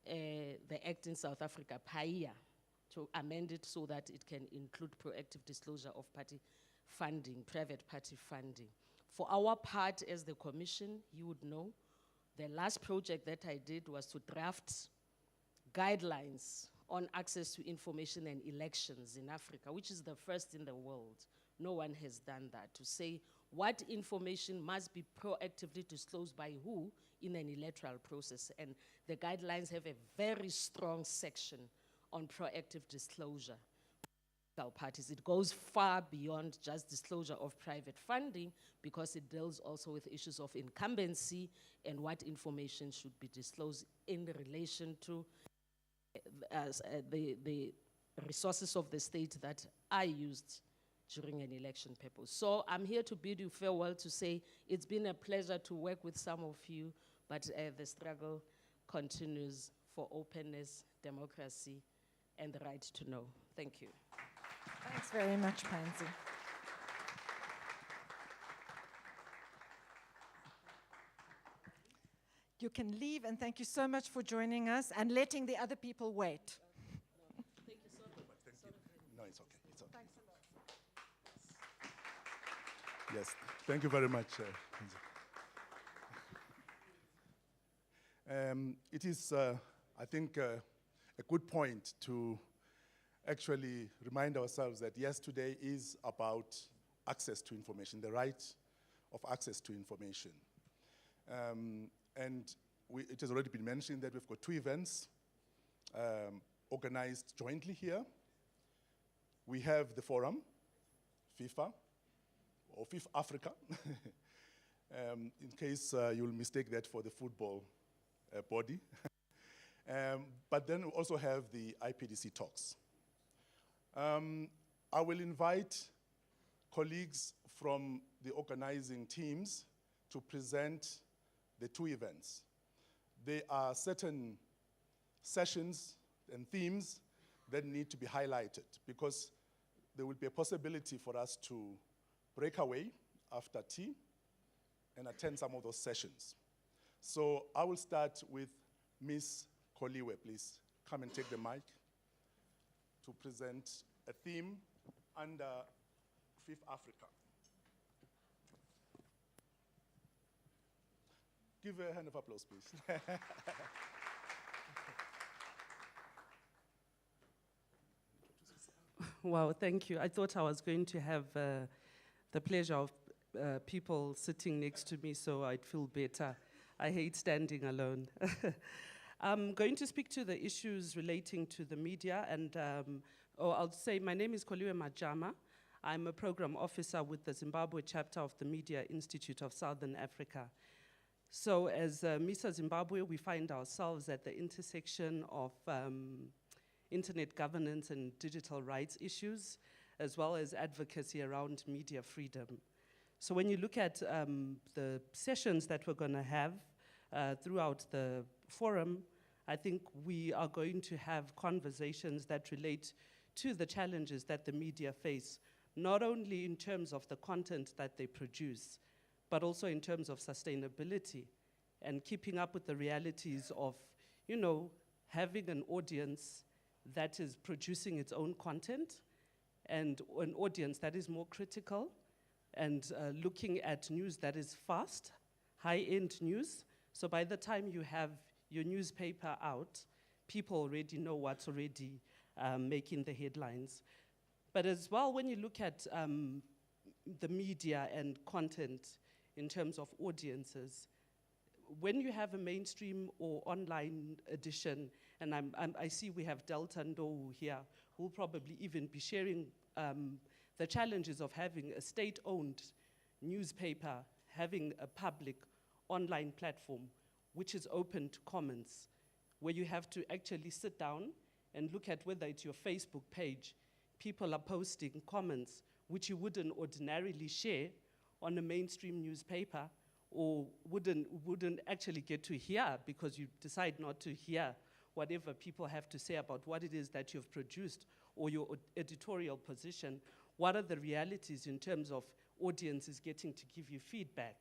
the act in South Africa, PAIA, to amend it so that it can include proactive disclosure of party funding, private party funding. For our part as the Commission, you would know, the last project that I did was to draft guidelines on access to information and elections in Africa, which is the first in the world. No one has done that, to say what information must be proactively disclosed by who in an electoral process. And the guidelines have a very strong section on proactive disclosure. Parties. It goes far beyond just disclosure of private funding because it deals also with issues of incumbency and what information should be disclosed in relation to the resources of the state that are used during an election purpose. So I'm here to bid you farewell, to say it's been a pleasure to work with some of you, but the struggle continues for openness, democracy, and the right to know. Thank you. Thanks very much, Pansy. You can leave, and thank you so much for joining us and letting the other people wait. Thank you so much. Thank you. No, it's okay. It's okay. Thanks a lot. Yes, thank you very much. It is, I think, a good point to actually remind ourselves that yes, today is about access to information, the right of access to information. And it has already been mentioned that we've got two events organized jointly here. We have the forum, FIFA, or FIFA Africa, in case you'll mistake that for the football body. But then we also have the IPDC talks. I will invite colleagues from the organizing teams to present the two events. There are certain sessions and themes that need to be highlighted because there will be a possibility for us to break away after tea and attend some of those sessions. So I will start with Ms. Koliwe, please. Come and take the mic to present a theme under Fifth Africa. Give her a hand of applause, please. Wow, thank you. I thought I was going to have the pleasure of people sitting next to me so I'd feel better. I hate standing alone. I'm going to speak to the issues relating to the media, and I'll say my name is Koliwe Majama. I'm a program officer with the Zimbabwe chapter of the Media Institute of Southern Africa. So as MISA Zimbabwe, we find ourselves at the intersection of internet governance and digital rights issues, as well as advocacy around media freedom. So when you look at the sessions that we're going to have throughout the forum, I think we are going to have conversations that relate to the challenges that the media face, not only in terms of the content that they produce, but also in terms of sustainability and keeping up with the realities of, you know, having an audience that is producing its own content and an audience that is more critical and looking at news that is fast, high-end news. So by the time you have your newspaper out, people already know what's already making the headlines. But as well, when you look at the media and content in terms of audiences, when you have a mainstream or online edition, and I see we have Delta Ndowu here, who will probably even be sharing the challenges of having a state-owned newspaper, having a public online platform, which is open to comments, where you have to actually sit down and look at whether it's your Facebook page, people are posting comments which you wouldn't ordinarily share on a mainstream newspaper, or wouldn't actually get to hear because you decide not to hear whatever people have to say about what it is that you've produced or your editorial position. What are the realities in terms of audiences getting to give you feedback?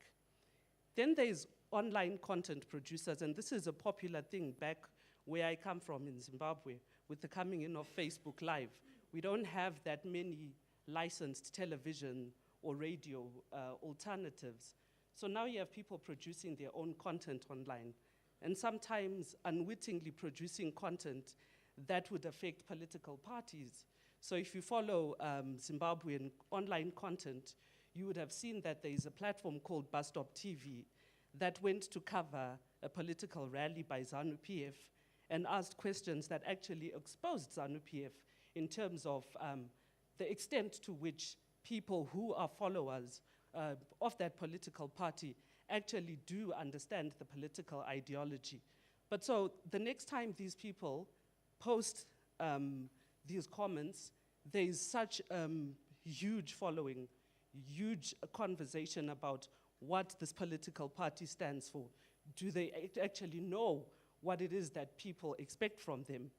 Then there's online content producers, and this is a popular thing back where I come from in Zimbabwe with the coming in of Facebook Live. We don't have that many licensed television or radio alternatives. So now you have people producing their own content online, and sometimes unwittingly producing content that would affect political parties. So if you follow Zimbabwean online content, you would have seen that there is a platform called Bus Stop TV that went to cover a political rally by ZANU-PF and asked questions that actually exposed ZANU-PF in terms of the extent to which people who are followers of that political party actually do understand the political ideology. But so the next time these people post these comments, there is such huge following, huge conversation about what this political party stands for. Do they actually know what it is that people expect from them?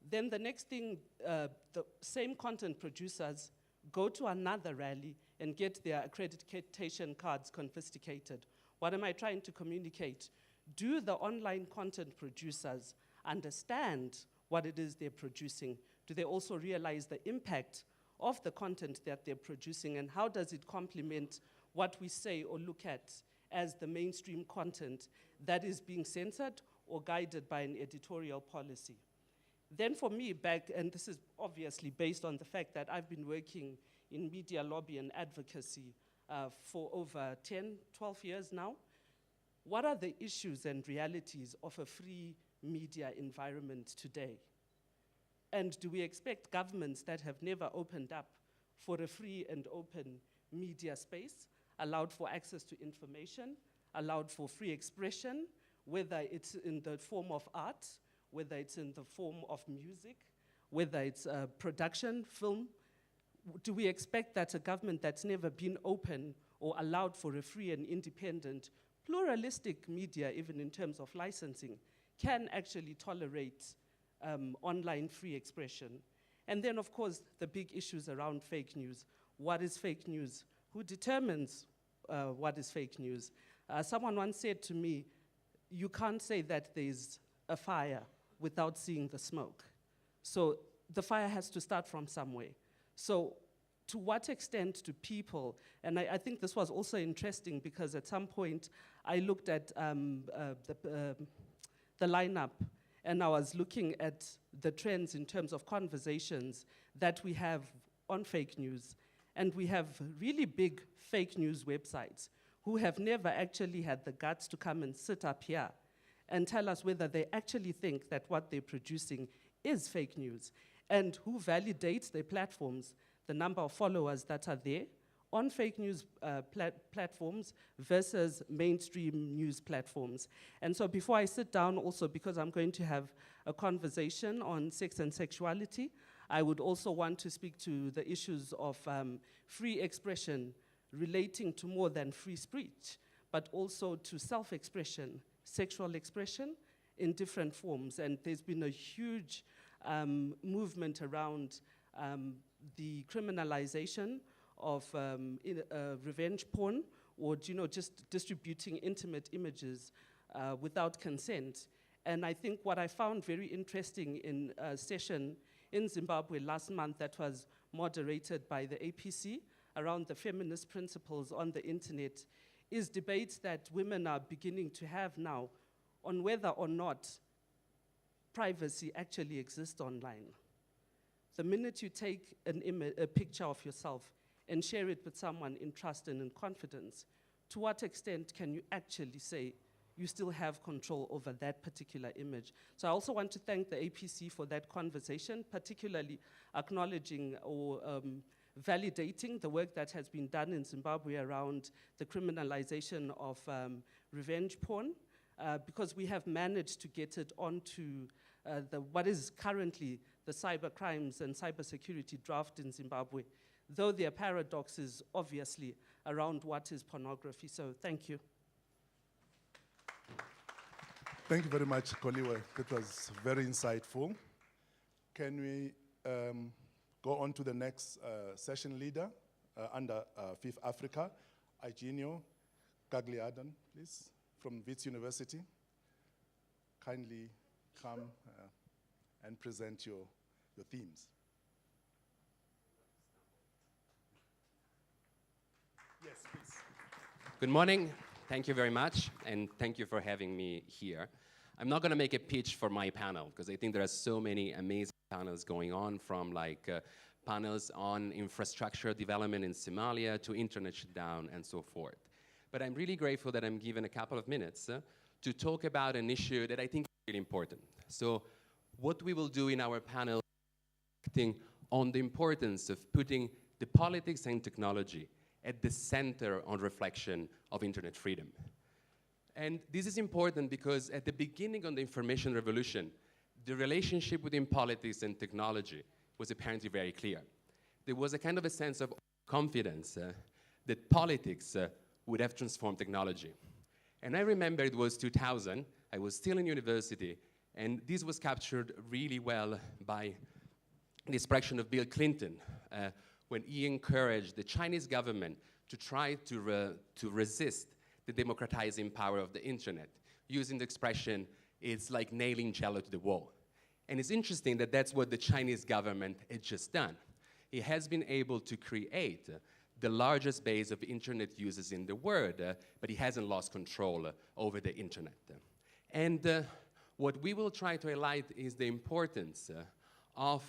Then the next thing, the same content producers go to another rally and get their accreditation cards confiscated. What am I trying to communicate? Do the online content producers understand what it is they're producing? Do they also realize the impact of the content that they're producing, and how does it complement what we say or look at as the mainstream content that is being censored or guided by an editorial policy? Then for me back, and this is obviously based on the fact that I've been working in media lobby and advocacy for over 10, 12 years now, what are the issues and realities of a free media environment today? And do we expect governments that have never opened up for a free and open media space, allowed for access to information, allowed for free expression, whether it's in the form of art, whether it's in the form of music, whether it's production, film? Do we expect that a government that's never been open or allowed for a free and independent, pluralistic media, even in terms of licensing, can actually tolerate online free expression? And then, of course, the big issues around fake news. What is fake news? Who determines what is fake news? Someone once said to me, you can't say that there's a fire without seeing the smoke. So the fire has to start from somewhere. So to what extent do people, and I think this was also interesting because at some point I looked at the lineup, and I was looking at the trends in terms of conversations that we have on fake news. And we have really big fake news websites who have never actually had the guts to come and sit up here and tell us whether they actually think that what they're producing is fake news, and who validates their platforms, the number of followers that are there on fake news platforms versus mainstream news platforms. And so before I sit down, also because I'm going to have a conversation on sex and sexuality, I would also want to speak to the issues of free expression relating to more than free speech, but also to self-expression, sexual expression in different forms. And there's been a huge movement around the criminalization of revenge porn, or just distributing intimate images without consent. And I think what I found very interesting in a session in Zimbabwe last month that was moderated by the APC around the feminist principles on the internet is debates that women are beginning to have now on whether or not privacy actually exists online. The minute you take a picture of yourself and share it with someone in trust and in confidence, to what extent can you actually say you still have control over that particular image? So I also want to thank the APC for that conversation, particularly acknowledging or validating the work that has been done in Zimbabwe around the criminalization of revenge porn, because we have managed to get it onto what is currently the cyber crimes and cybersecurity draft in Zimbabwe, though there are paradoxes, obviously, around what is pornography. So thank you. Thank you very much, Koliwe. That was very insightful. Can we go on to the next session leader under Fifth Africa, Eugenio Gagliardan, please, from Wits University. Kindly come and present your themes. Yes, please. Good morning. Thank you very much, and thank you for having me here. I'm not going to make a pitch for my panel, because I think there are so many amazing panels going on, from panels on infrastructure development in Somalia to internet shutdown and so forth. But I'm really grateful that I'm given a couple of minutes to talk about an issue that I think is really important. So what we will do in our panel is on the importance of putting the politics and technology at the center on reflection of internet freedom. And this is important because at the beginning of the information revolution, the relationship within politics and technology was apparently very clear. There was a kind of a sense of confidence that politics would have transformed technology. And I remember it was 2000, I was still in university, and this was captured really well by the expression of Bill Clinton when he encouraged the Chinese government to try to resist the democratizing power of the internet, using the expression, it's like nailing Jello to the wall. And it's interesting that that's what the Chinese government had just done. It has been able to create the largest base of internet users in the world, but it hasn't lost control over the internet. And what we will try to highlight is the importance of,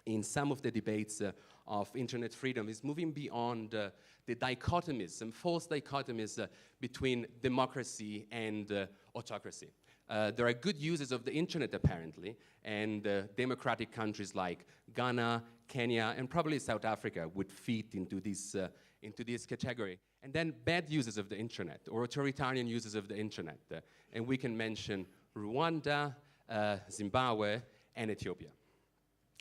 in some of the debates of internet freedom, is moving beyond the dichotomies, some false dichotomies between democracy and autocracy. There are good uses of the internet, apparently, and democratic countries like Ghana, Kenya, and probably South Africa would fit into this category. And then bad uses of the internet, or authoritarian uses of the internet. And we can mention Rwanda, Zimbabwe, and Ethiopia.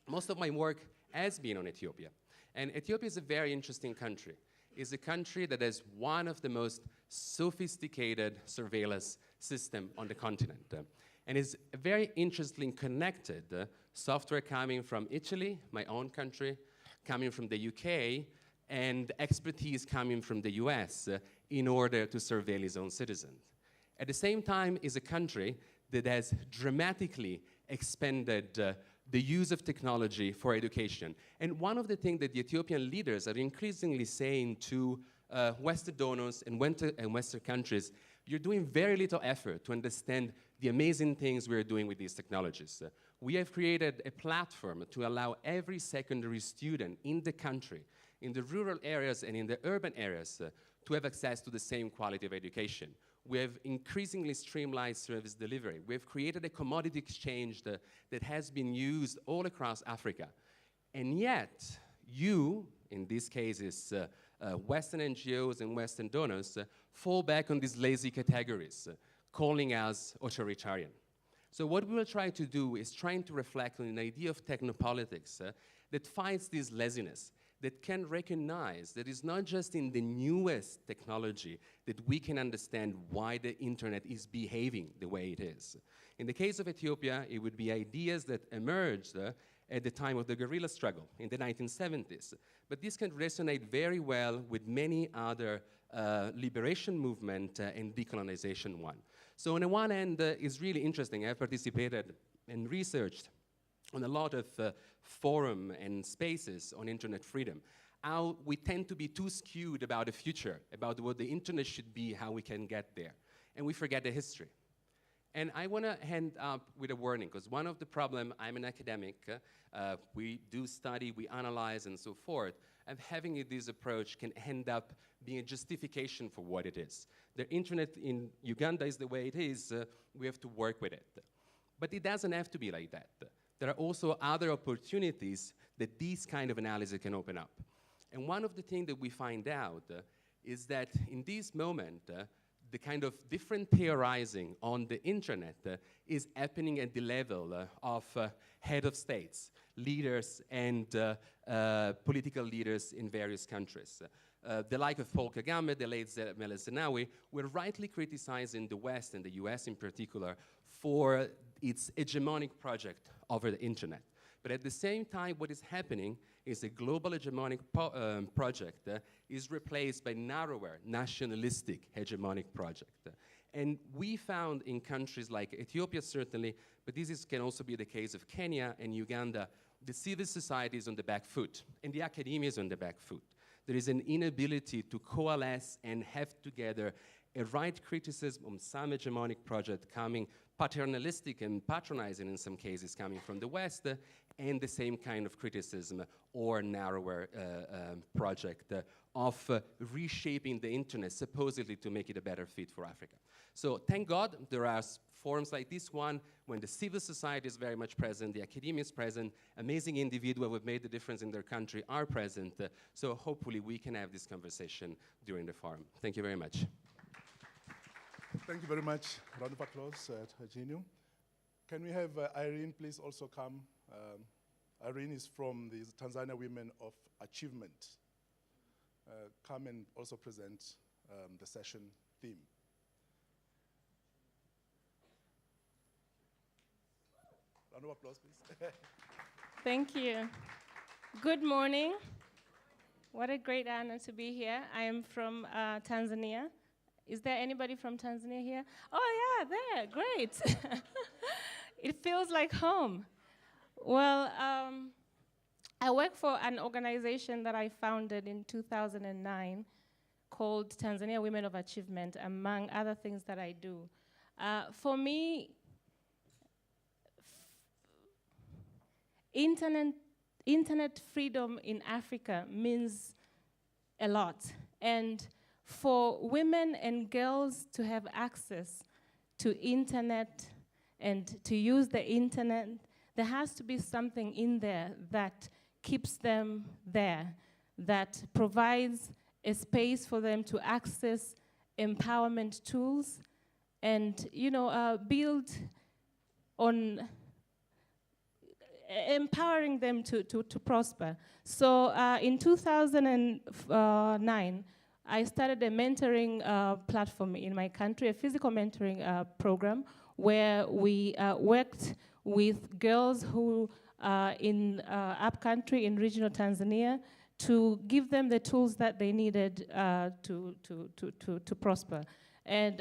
Most of my work has been on Ethiopia. And Ethiopia is a very interesting country. It's a country that has one of the most sophisticated surveillance system on the continent. And is very interestingly connected software coming from Italy, my own country, coming from the UK, and expertise coming from the US in order to surveil its own citizens. At the same time, is a country that has dramatically expanded the use of technology for education. And one of the things that the Ethiopian leaders are increasingly saying to Western donors and Western countries, you're doing very little effort to understand the amazing things we're doing with these technologies. We have created a platform to allow every secondary student in the country, in the rural areas and in the urban areas, to have access to the same quality of education. We have increasingly streamlined service delivery. We have created a commodity exchange that has been used all across Africa. And yet, you, in these cases, Western NGOs and Western donors, fall back on these lazy categories, calling us authoritarian. So what we will try to do is trying to reflect on an idea of technopolitics that fights this laziness, that can recognize that it's not just in the newest technology that we can understand why the internet is behaving the way it is. In the case of Ethiopia, it would be ideas that emerged at the time of the guerrilla struggle in the 1970s. But this can resonate very well with many other liberation movement and decolonization one. So on the one hand, it's really interesting. I've participated and researched on a lot of forum and spaces on internet freedom. How we tend to be too skewed about the future, about what the internet should be, how we can get there. And we forget the history. And I want to end up with a warning, because one of the problems, I'm an academic, we do study, we analyze, and so forth, and having this approach can end up being a justification for what it is. The internet in Uganda is the way it is, we have to work with it. But it doesn't have to be like that. There are also other opportunities that these kind of analysis can open up. And one of the things that we find out is that in this moment, the kind of different theorizing on the internet is happening at the level of head of states, leaders, and political leaders in various countries. The like of Paul Kagame, the late Meles Zenawi, were rightly criticizing the West, and the US in particular, for its hegemonic project over the internet. But at the same time, what is happening is a global hegemonic project is replaced by narrower, nationalistic hegemonic project. And we found in countries like Ethiopia, certainly, but this can also be the case of Kenya and Uganda, the civil society is on the back foot, and the academia is on the back foot. There is an inability to coalesce and have together a right criticism on some hegemonic project coming paternalistic and patronizing in some cases coming from the West, and the same kind of criticism or narrower project of reshaping the internet supposedly to make it a better fit for Africa. So thank God there are forums like this one when the civil society is very much present, the academia is present, amazing individuals who have made the difference in their country are present. So hopefully we can have this conversation during the forum. Thank you very much. Thank you very much. Round of applause at Eugenio. Can we have Irene please also come? Irene is from the Tanzania Women of Achievement. Come and also present the session theme. Round of applause, please. Thank you. Good morning. What a great honor to be here. I am from Tanzania. Is there anybody from Tanzania here? Oh, yeah, there. Great. It feels like home. Well, I work for an organization that I founded in 2009 called Tanzania Women of Achievement, among other things that I do. For me, internet freedom in Africa means a lot. And for women and girls to have access to internet and to use the internet, there has to be something in there that keeps them there, that provides a space for them to access empowerment tools and, build on empowering them to prosper. So in 2009, I started a mentoring platform in my country, a physical mentoring program, where we worked with girls who in upcountry in regional Tanzania to give them the tools that they needed to prosper. And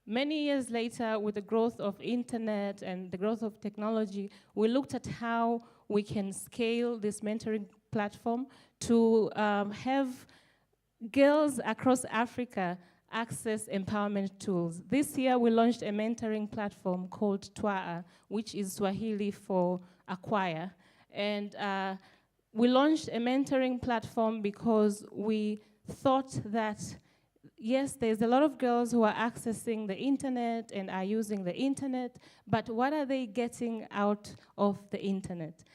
many years later, with the growth of internet and the growth of technology, we looked at how we can scale this mentoring platform to have girls across Africa access empowerment tools. This year, we launched a mentoring platform called Twaa, which is Swahili for acquire. And we launched a mentoring platform because we thought that, yes, there's a lot of girls who are accessing the internet and are using the internet, but what are they getting out of the internet?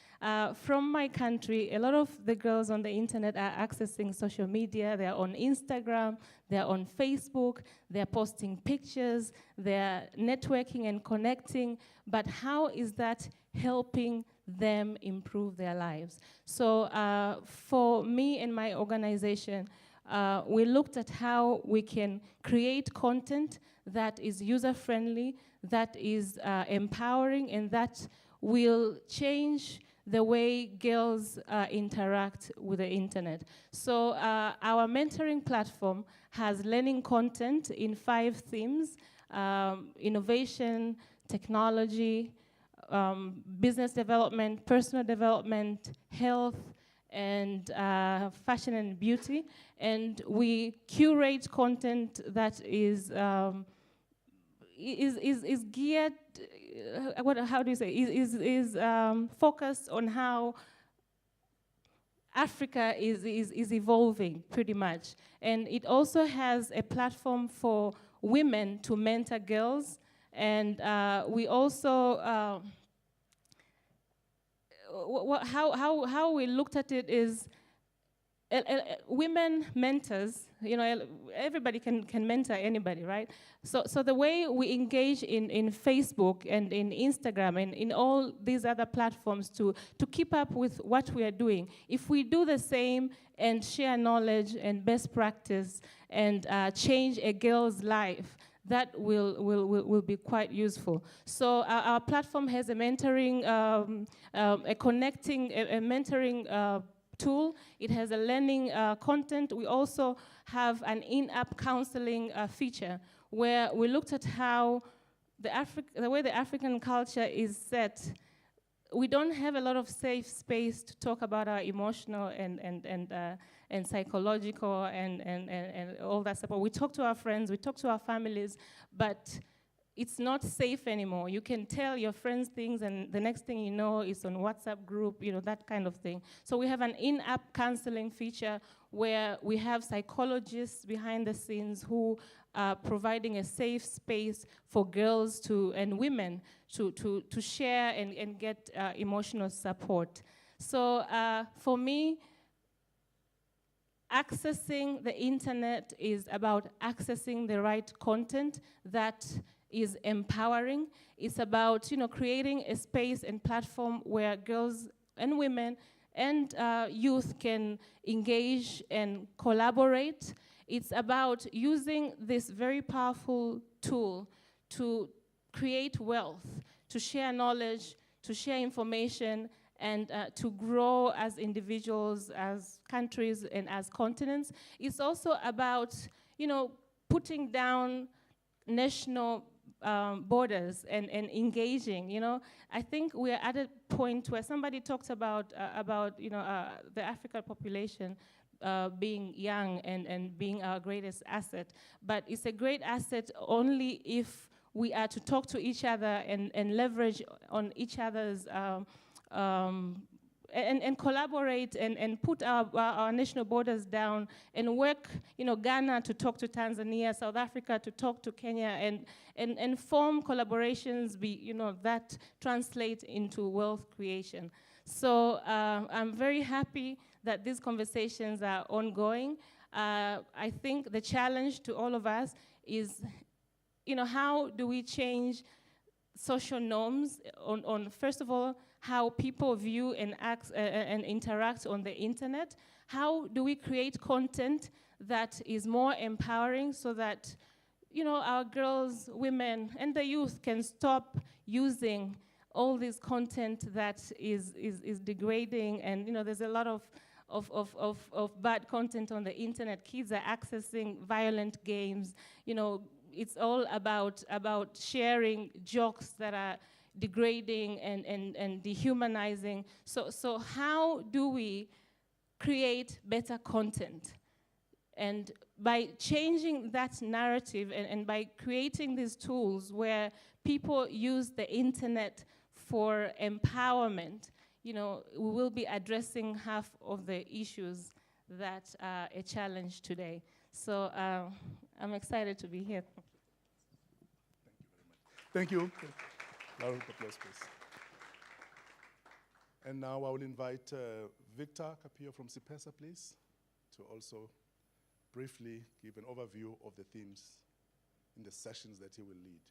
From my country, a lot of the girls on the internet are accessing social media. They're on Instagram, they're on Facebook, they're posting pictures, they're networking and connecting, but how is that helping them improve their lives? So for me and my organization, we looked at how we can create content that is user-friendly, that is empowering, and that will change the way girls interact with the internet. So our mentoring platform has learning content in 5 themes: innovation, technology, business development, personal development, health, and fashion and beauty. And we curate content that is geared, how do you say, is focused on how Africa is evolving, pretty much. And it also has a platform for women to mentor girls. And we also, how we looked at it is, women mentors, you know, everybody can mentor anybody, right? So the way we engage in Facebook and in Instagram and in all these other platforms to keep up with what we are doing, if we do the same and share knowledge and best practice and change a girl's life, that will be quite useful. So our platform has a mentoring, a mentoring tool. It has a learning content. We also have an in-app counseling feature where we looked at how the way the African culture is set. We don't have a lot of safe space to talk about our emotional and psychological and all that stuff. We talk to our friends, we talk to our families, but it's not safe anymore. You can tell your friends things, and the next thing you know, it's on WhatsApp group, you know, that kind of thing. So we have an in-app counseling feature where we have psychologists behind the scenes who are providing a safe space for girls and women to share and get emotional support. So for me, accessing the internet is about accessing the right content that is empowering. It's about, you know, creating a space and platform where girls and women and youth can engage and collaborate. It's about using this very powerful tool to create wealth, to share knowledge, to share information, and to grow as individuals, as countries, and as continents. It's also about, you know, putting down national borders and engaging, you know. I think we're at a point where somebody talked about you know, the African population being young and being our greatest asset. But it's a great asset only if we are to talk to each other and leverage on each other's and collaborate and put our national borders down and work, you know, Ghana to talk to Tanzania, South Africa to talk to Kenya, and form collaborations, you know, that translate into wealth creation. So I'm very happy that these conversations are ongoing. I think the challenge to all of us is, you know, how do we change social norms on first of all, how people view and act and interact on the internet? How do we create content that is more empowering so that, you know, our girls, women, and the youth can stop using all this content that is degrading? And, you know, there's a lot of bad content on the internet. Kids are accessing violent games. You know, it's all about sharing jokes that are degrading and dehumanizing. So how do we create better content? And by changing that narrative and by creating these tools where people use the internet for empowerment, you know, we will be addressing half of the issues that are a challenge today. So I'm excited to be here. Thank you very much. Thank you. Round of applause, please. And now I will invite Victor Capio from CIPESA, please, to also briefly give an overview of the themes in the sessions that he will lead.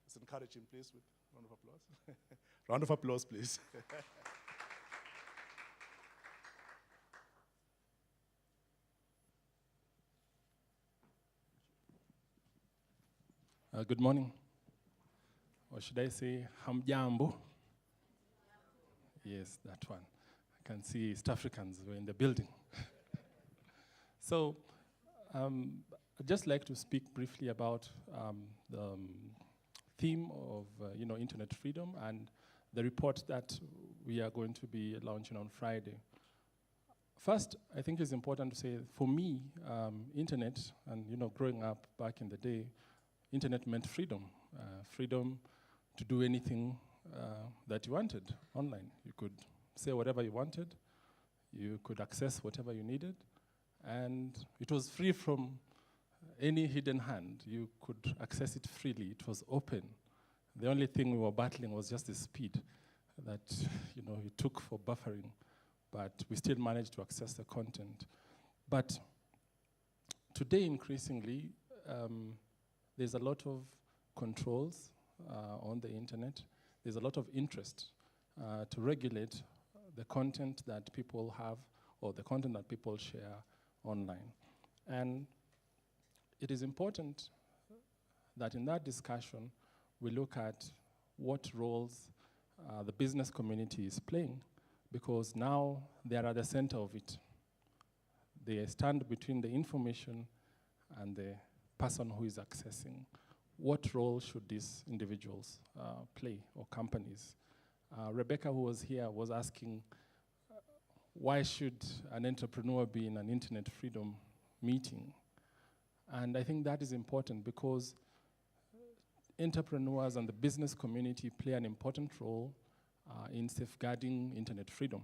Let's encourage him, please, with a round of applause. Round of applause, please. Good morning. Or should I say, hamjambo? Yes, that one. I can see East Africans were in the building. So, I'd just like to speak briefly about the theme of internet freedom and the report that we are going to be launching on Friday. First, I think it's important to say, for me, internet, and growing up back in the day, internet meant freedom. Freedom to do anything that you wanted online. You could say whatever you wanted, you could access whatever you needed, and it was free from any hidden hand. You could access it freely. It was open. The only thing we were battling was just the speed that it took for buffering, but we still managed to access the content. But today, increasingly, there's a lot of controls on the internet. There's a lot of interest to regulate the content that people have or the content that people share online. And it is important that in that discussion, we look at what roles the business community is playing, because now they are at the center of it. They stand between the information and the person who is accessing. What role should these individuals play, or companies? Rebecca, who was here, was asking, why should an entrepreneur be in an internet freedom meeting? And I think that is important because entrepreneurs and the business community play an important role in safeguarding internet freedom.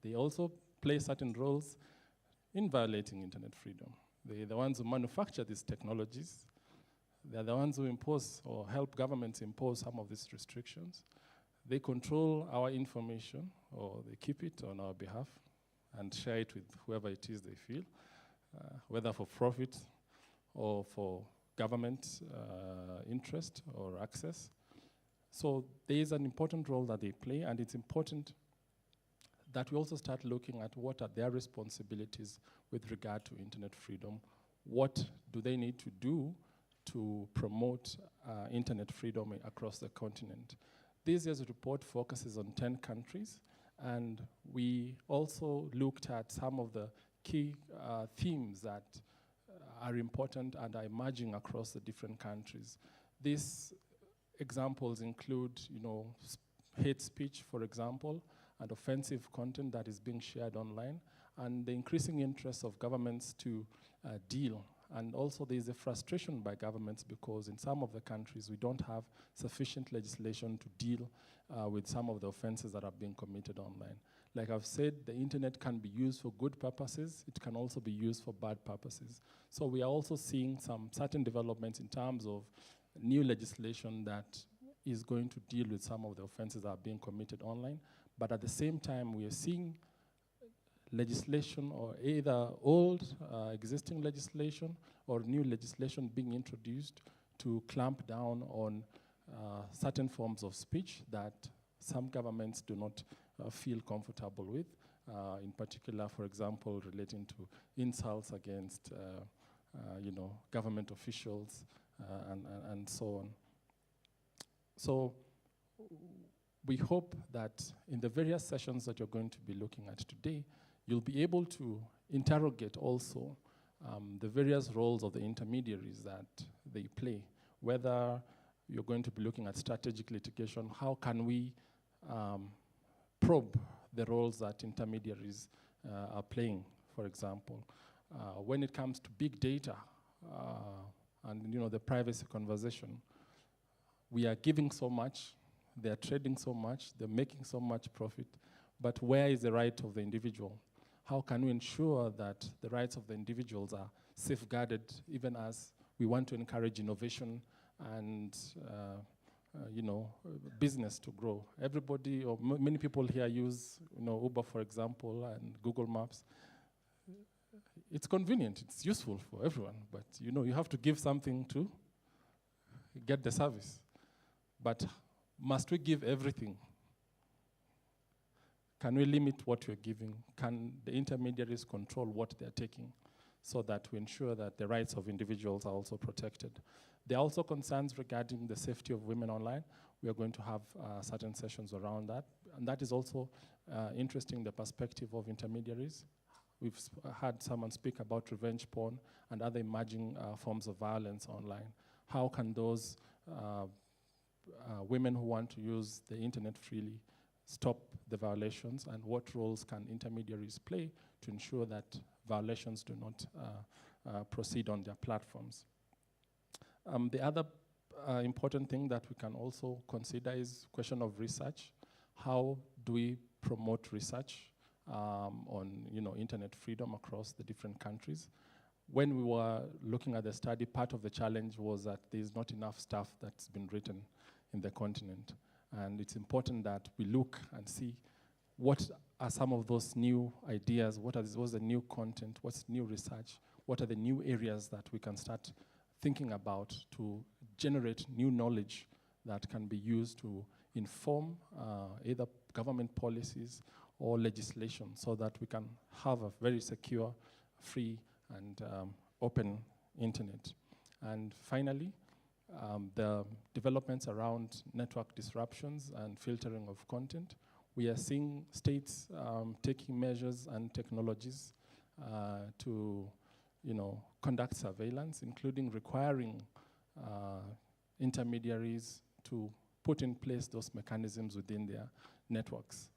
They also play certain roles in violating internet freedom. They're the ones who manufacture these technologies. They're the ones who impose or help governments impose some of these restrictions. They control our information, or they keep it on our behalf and share it with whoever it is they feel, whether for profit or for government interest or access. So there is an important role that they play, and it's important that we also start looking at what are their responsibilities with regard to internet freedom. What do they need to do to promote internet freedom across the continent? This year's report focuses on 10 countries, and we also looked at some of the key themes that are important and are emerging across the different countries. These examples include, hate speech, for example, and offensive content that is being shared online, and the increasing interest of governments to deal. And also there's a frustration by governments because in some of the countries we don't have sufficient legislation to deal with some of the offenses that are being committed online. Like I've said, the internet can be used for good purposes. It can also be used for bad purposes. So we are also seeing some certain developments in terms of new legislation that is going to deal with some of the offenses that are being committed online. But at the same time, we are seeing legislation, or either old existing legislation or new legislation being introduced to clamp down on certain forms of speech that some governments do not feel comfortable with, in particular, for example, relating to insults against government officials and so on. So we hope that in the various sessions that you're going to be looking at today, you'll be able to interrogate also the various roles of the intermediaries that they play. Whether you're going to be looking at strategic litigation, how can we probe the roles that intermediaries are playing, for example. When it comes to big data and the privacy conversation, we are giving so much, they're trading so much, they're making so much profit, but where is the right of the individual? How can we ensure that the rights of the individuals are safeguarded, even as we want to encourage innovation and business to grow? Everybody, or many people here use Uber, for example, and Google Maps. It's convenient, it's useful for everyone, but you have to give something to get the service. But must we give everything? Can we limit what we're giving? Can the intermediaries control what they're taking so that we ensure that the rights of individuals are also protected? There are also concerns regarding the safety of women online. We are going to have certain sessions around that. And that is also interesting, the perspective of intermediaries. We've had someone speak about revenge porn and other emerging forms of violence online. How can those women who want to use the internet freely stop the violations, and what roles can intermediaries play to ensure that violations do not proceed on their platforms? The other important thing that we can also consider is question of research. How do we promote research on internet freedom across the different countries? When we were looking at the study, part of the challenge was that there's not enough stuff that's been written in the continent. And it's important that we look and see what are some of those new ideas, what's the new content, what's new research, what are the new areas that we can start thinking about to generate new knowledge that can be used to inform either government policies or legislation, so that we can have a very secure, free, and open internet. And finally, the developments around network disruptions and filtering of content. We are seeing states taking measures and technologies to conduct surveillance, including requiring intermediaries to put in place those mechanisms within their networks.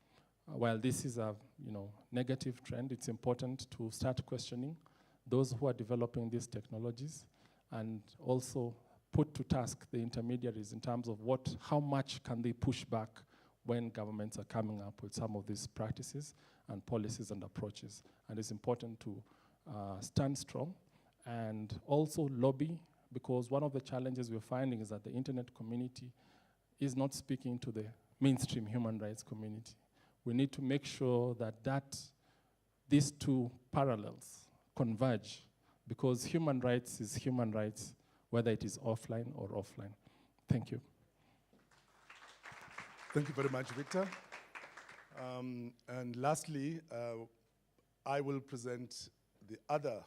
While this is a negative trend, it's important to start questioning those who are developing these technologies, and also put to task the intermediaries in terms of how much can they push back when governments are coming up with some of these practices and policies and approaches. And it's important to stand strong and also lobby, because one of the challenges we're finding is that the internet community is not speaking to the mainstream human rights community. We need to make sure that these two parallels converge, because human rights is human rights, whether it is offline or offline. Thank you. Thank you very much, Victor. And lastly, I will present the other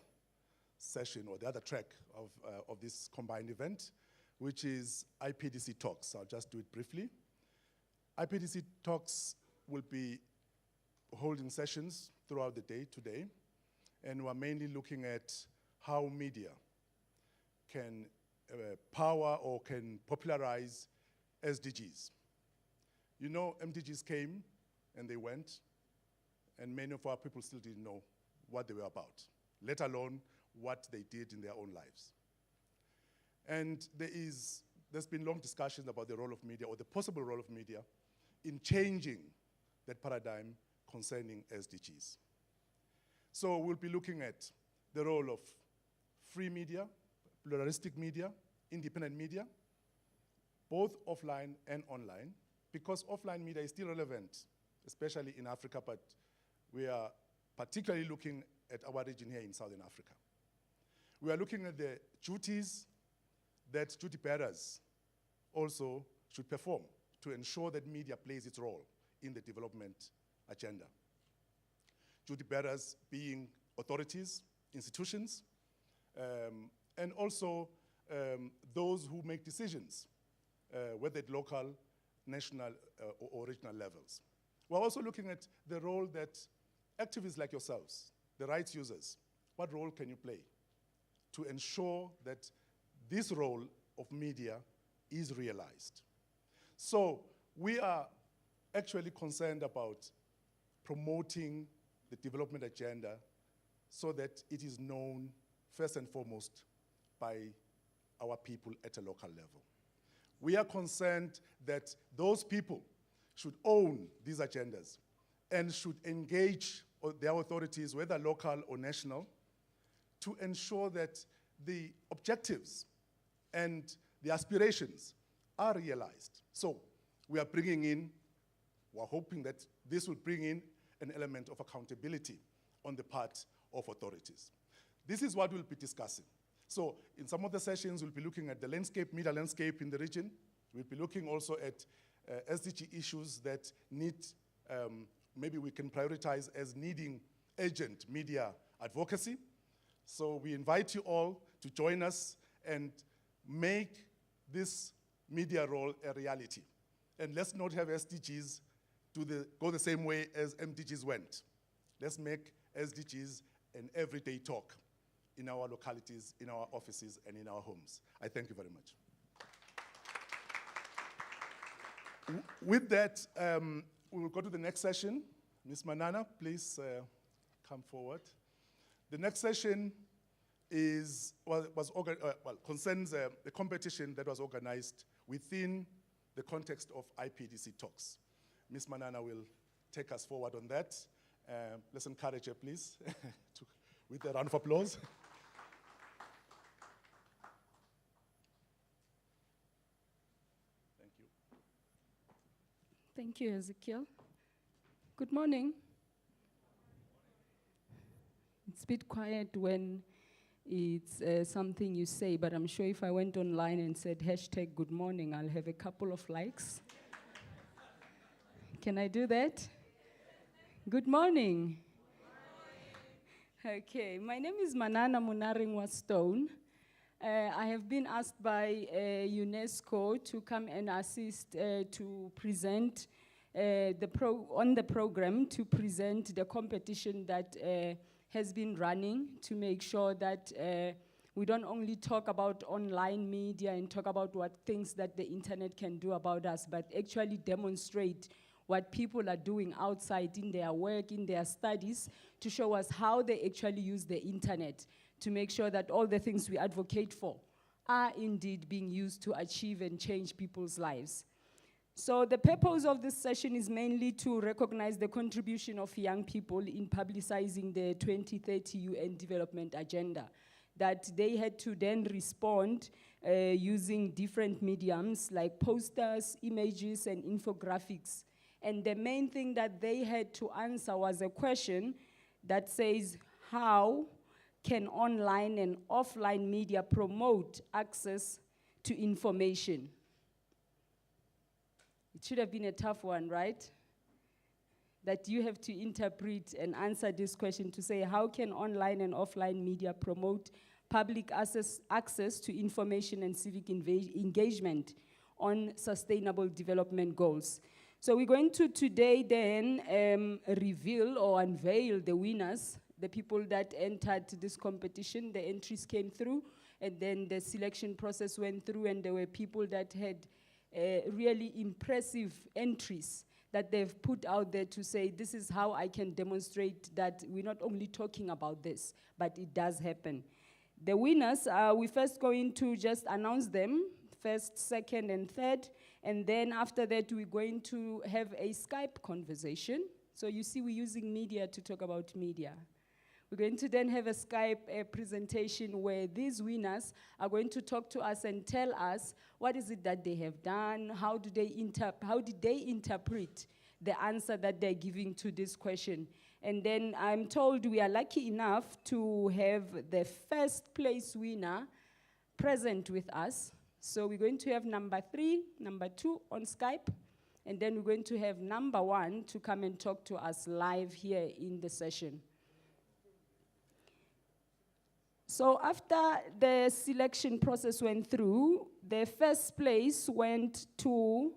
session or the other track of this combined event, which is IPDC Talks. I'll just do it briefly. IPDC Talks will be holding sessions throughout the day today, and we're mainly looking at how media can power or can popularize SDGs. MDGs came and they went, and many of our people still didn't know what they were about, let alone what they did in their own lives. And there's been long discussions about the role of media, or the possible role of media, in changing that paradigm concerning SDGs. So we'll be looking at the role of free media, pluralistic media, independent media, both offline and online, because offline media is still relevant, especially in Africa, but we are particularly looking at our region here in Southern Africa. We are looking at the duties that duty bearers also should perform to ensure that media plays its role in the development agenda. Duty bearers being authorities, institutions, and also those who make decisions, whether at local, national, or regional levels. We're also looking at the role that activists like yourselves, the rights users, what role can you play to ensure that this role of media is realized? So we are actually concerned about promoting the development agenda so that it is known first and foremost by our people at a local level. We are concerned that those people should own these agendas and should engage their authorities, whether local or national, to ensure that the objectives and the aspirations are realized. So we're hoping that this will bring in an element of accountability on the part of authorities. This is what we'll be discussing. So in some of the sessions, we'll be looking at the landscape, media landscape in the region. We'll be looking also at SDG issues that need, maybe we can prioritize as needing urgent media advocacy. So we invite you all to join us and make this media role a reality. And let's not have SDGs go the same way as MDGs went. Let's make SDGs an everyday talk in our localities, in our offices, and in our homes. I thank you very much. With that, we will go to the next session. Ms. Manana, please come forward. The next session concerns the competition that was organized within the context of IPDC talks. Ms. Manana will take us forward on that. Let's encourage her, please, with a round of applause. Thank you. Thank you, Ezekiel. Good morning. It's a bit quiet when it's something you say, but I'm sure if I went online and said #good morning, I'll have a couple of likes. Can I do that? Good morning. Okay, my name is Manana Munaringwa Stone. I have been asked by UNESCO to come and assist to present on the program, to present the competition that has been running, to make sure that we don't only talk about online media and talk about what things that the internet can do about us, but actually demonstrate what people are doing outside in their work, in their studies, to show us how they actually use the internet, to make sure that all the things we advocate for are indeed being used to achieve and change people's lives. So the purpose of this session is mainly to recognize the contribution of young people in publicizing the 2030 UN Development Agenda, that they had to then respond using different mediums like posters, images, and infographics. And the main thing that they had to answer was a question that says, how can online and offline media promote access to information? It should have been a tough one, right? That you have to interpret and answer this question to say, how can online and offline media promote public access to information and civic engagement on sustainable development goals? So we're going to today then reveal or unveil the winners, the people that entered this competition. The entries came through, and then the selection process went through, and there were people that had really impressive entries that they've put out there to say, this is how I can demonstrate that we're not only talking about this, but it does happen. The winners, we're first going to just announce them, first, second, and third. And then after that, we're going to have a Skype conversation. So you see, we're using media to talk about media. We're going to then have a Skype presentation where these winners are going to talk to us and tell us what is it that they have done, how did they interpret the answer that they're giving to this question. And then I'm told we are lucky enough to have the first place winner present with us. So we're going to have number 3, number 2 on Skype, and then we're going to have number 1 to come and talk to us live here in the session. So after the selection process went through, the first place went to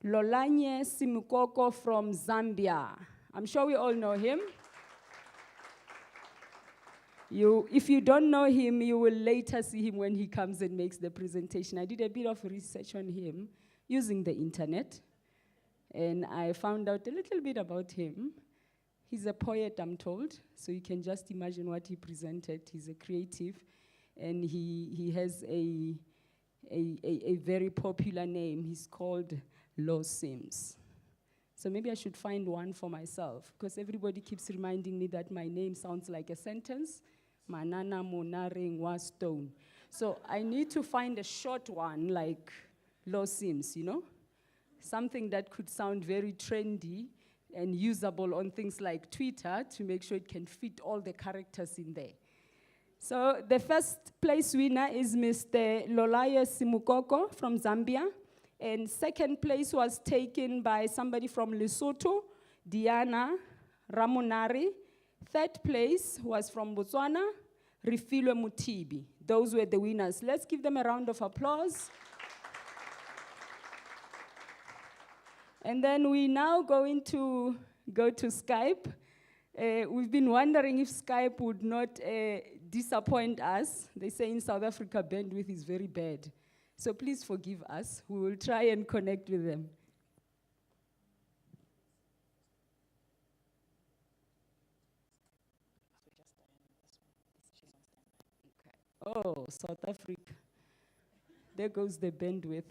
Lolanye Simukoko from Zambia. I'm sure we all know him. If you don't know him, you will later see him when he comes and makes the presentation. I did a bit of research on him using the internet, and I found out a little bit about him. He's a poet, I'm told, so you can just imagine what he presented. He's a creative, and he has a very popular name. He's called Lo Sims. So maybe I should find one for myself, because everybody keeps reminding me that my name sounds like a sentence. Manana Munaringwa Stone. So I need to find a short one like Lo Sims, you know? Something that could sound very trendy and usable on things like Twitter to make sure it can fit all the characters in there. So the first place winner is Mr. Lolanye Simukoko from Zambia. And second place was taken by somebody from Lesotho, Diana Ramunari. Third place was from Botswana, Refilwe Mutibi. Those were the winners. Let's give them a round of applause. And then we're now going to go to Skype. We've been wondering if Skype would not disappoint us. They say in South Africa, bandwidth is very bad. So please forgive us. We will try and connect with them. Oh, South Africa. There goes the bandwidth.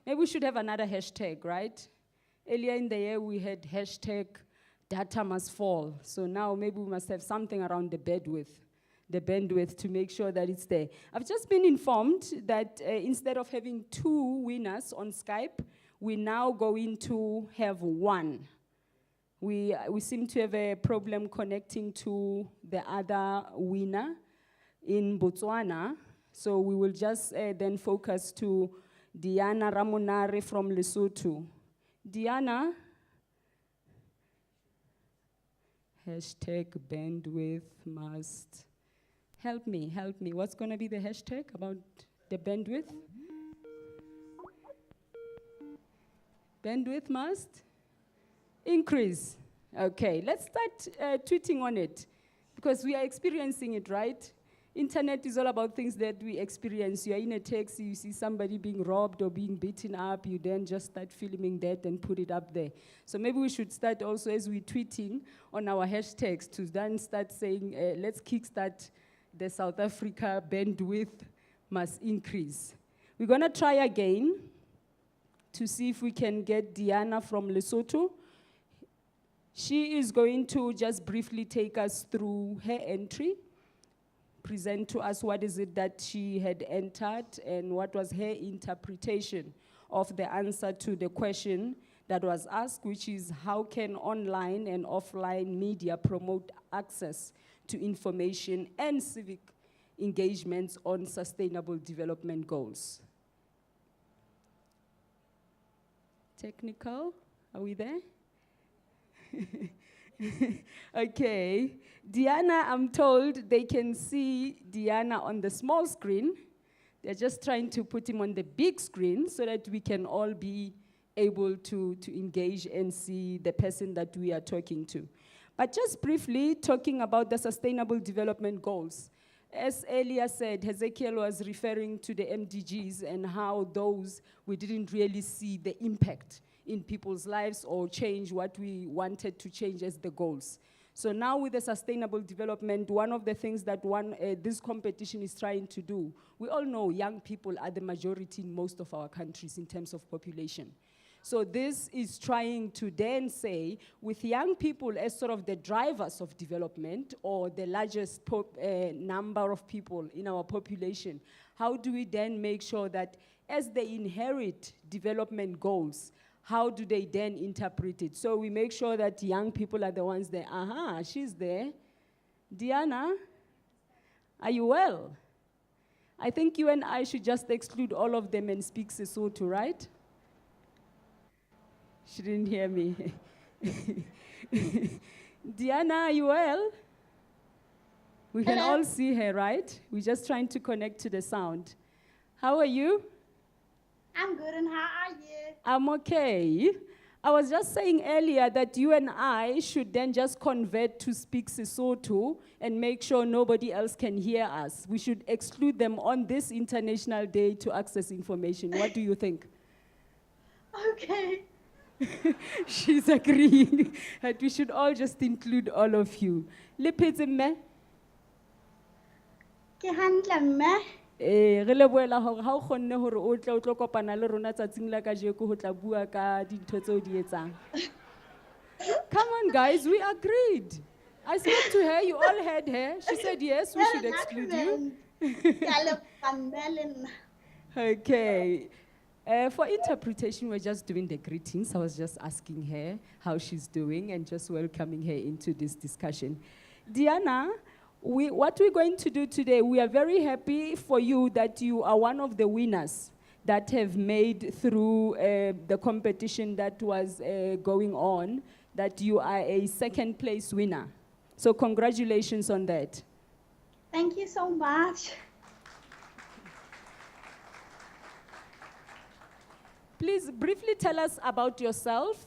Maybe we should have another hashtag, right? Earlier in the year, we had hashtag data must fall. So now maybe we must have something around the bandwidth to make sure that it's there. I've just been informed that instead of having 2 winners on Skype, we're now going to have 1. We seem to have a problem connecting to the other winner in Botswana. So we will just then focus to Diana Ramonare from Lesotho. Diana, hashtag bandwidth must, help me. What's gonna be the hashtag about the bandwidth? Bandwidth must increase. Okay, let's start tweeting on it because we are experiencing it, right? Internet is all about things that we experience. You're in a taxi, you see somebody being robbed or being beaten up, you then just start filming that and put it up there. So maybe we should start also as we're tweeting on our hashtags to then start saying, let's kickstart the South Africa bandwidth must increase. We're gonna try again to see if we can get Diana from Lesotho. She is going to just briefly take us through her entry, present to us what is it that she had entered and what was her interpretation of the answer to the question that was asked, which is how can online and offline media promote access to information and civic engagements on sustainable development goals? Technical, are we there? Okay, Diana, I'm told they can see Diana on the small screen. They're just trying to put him on the big screen so that we can all be able to engage and see the person that we are talking to. But just briefly, talking about the Sustainable Development Goals. As earlier said, Hezekiel was referring to the MDGs and how those, we didn't really see the impact in people's lives or change what we wanted to change as the goals. So now with the sustainable development, one of the things that this competition is trying to do, we all know young people are the majority in most of our countries in terms of population. So this is trying to then say, with young people as sort of the drivers of development or the largest number of people in our population, how do we then make sure that as they inherit development goals, how do they then interpret it? So we make sure that young people are the ones there. Aha, she's there. Diana, are you well? I think you and I should just exclude all of them and speak Sesotho, right? She didn't hear me. Diana, are you well? We can all see her, right? We're just trying to connect to the sound. How are you? I'm good, and how are you? I'm okay. I was just saying earlier that you and I should then just convert to speak Sesotho and make sure nobody else can hear us. We should exclude them on this International Day to access information. What do you think? Okay. She's agreeing that we should all just include all of you. Lepetsemme? Ke hantle mme. Re leboela hore ha o kgonne hore o tle o tlo kopana le rona tsatsing la kajeko ho tla bua ka dintho tseo di etsang. Come on guys, we agreed. I spoke to her, you all heard her. She said yes, we should exclude you. Okay. For interpretation, we're just doing the greetings. I was just asking her how she's doing and just welcoming her into this discussion. Diana, what we're going to do today, we are very happy for you that you are one of the winners that have made through the competition that was going on, that you are a second place winner. So congratulations on that. Thank you so much. please briefly tell us about yourself,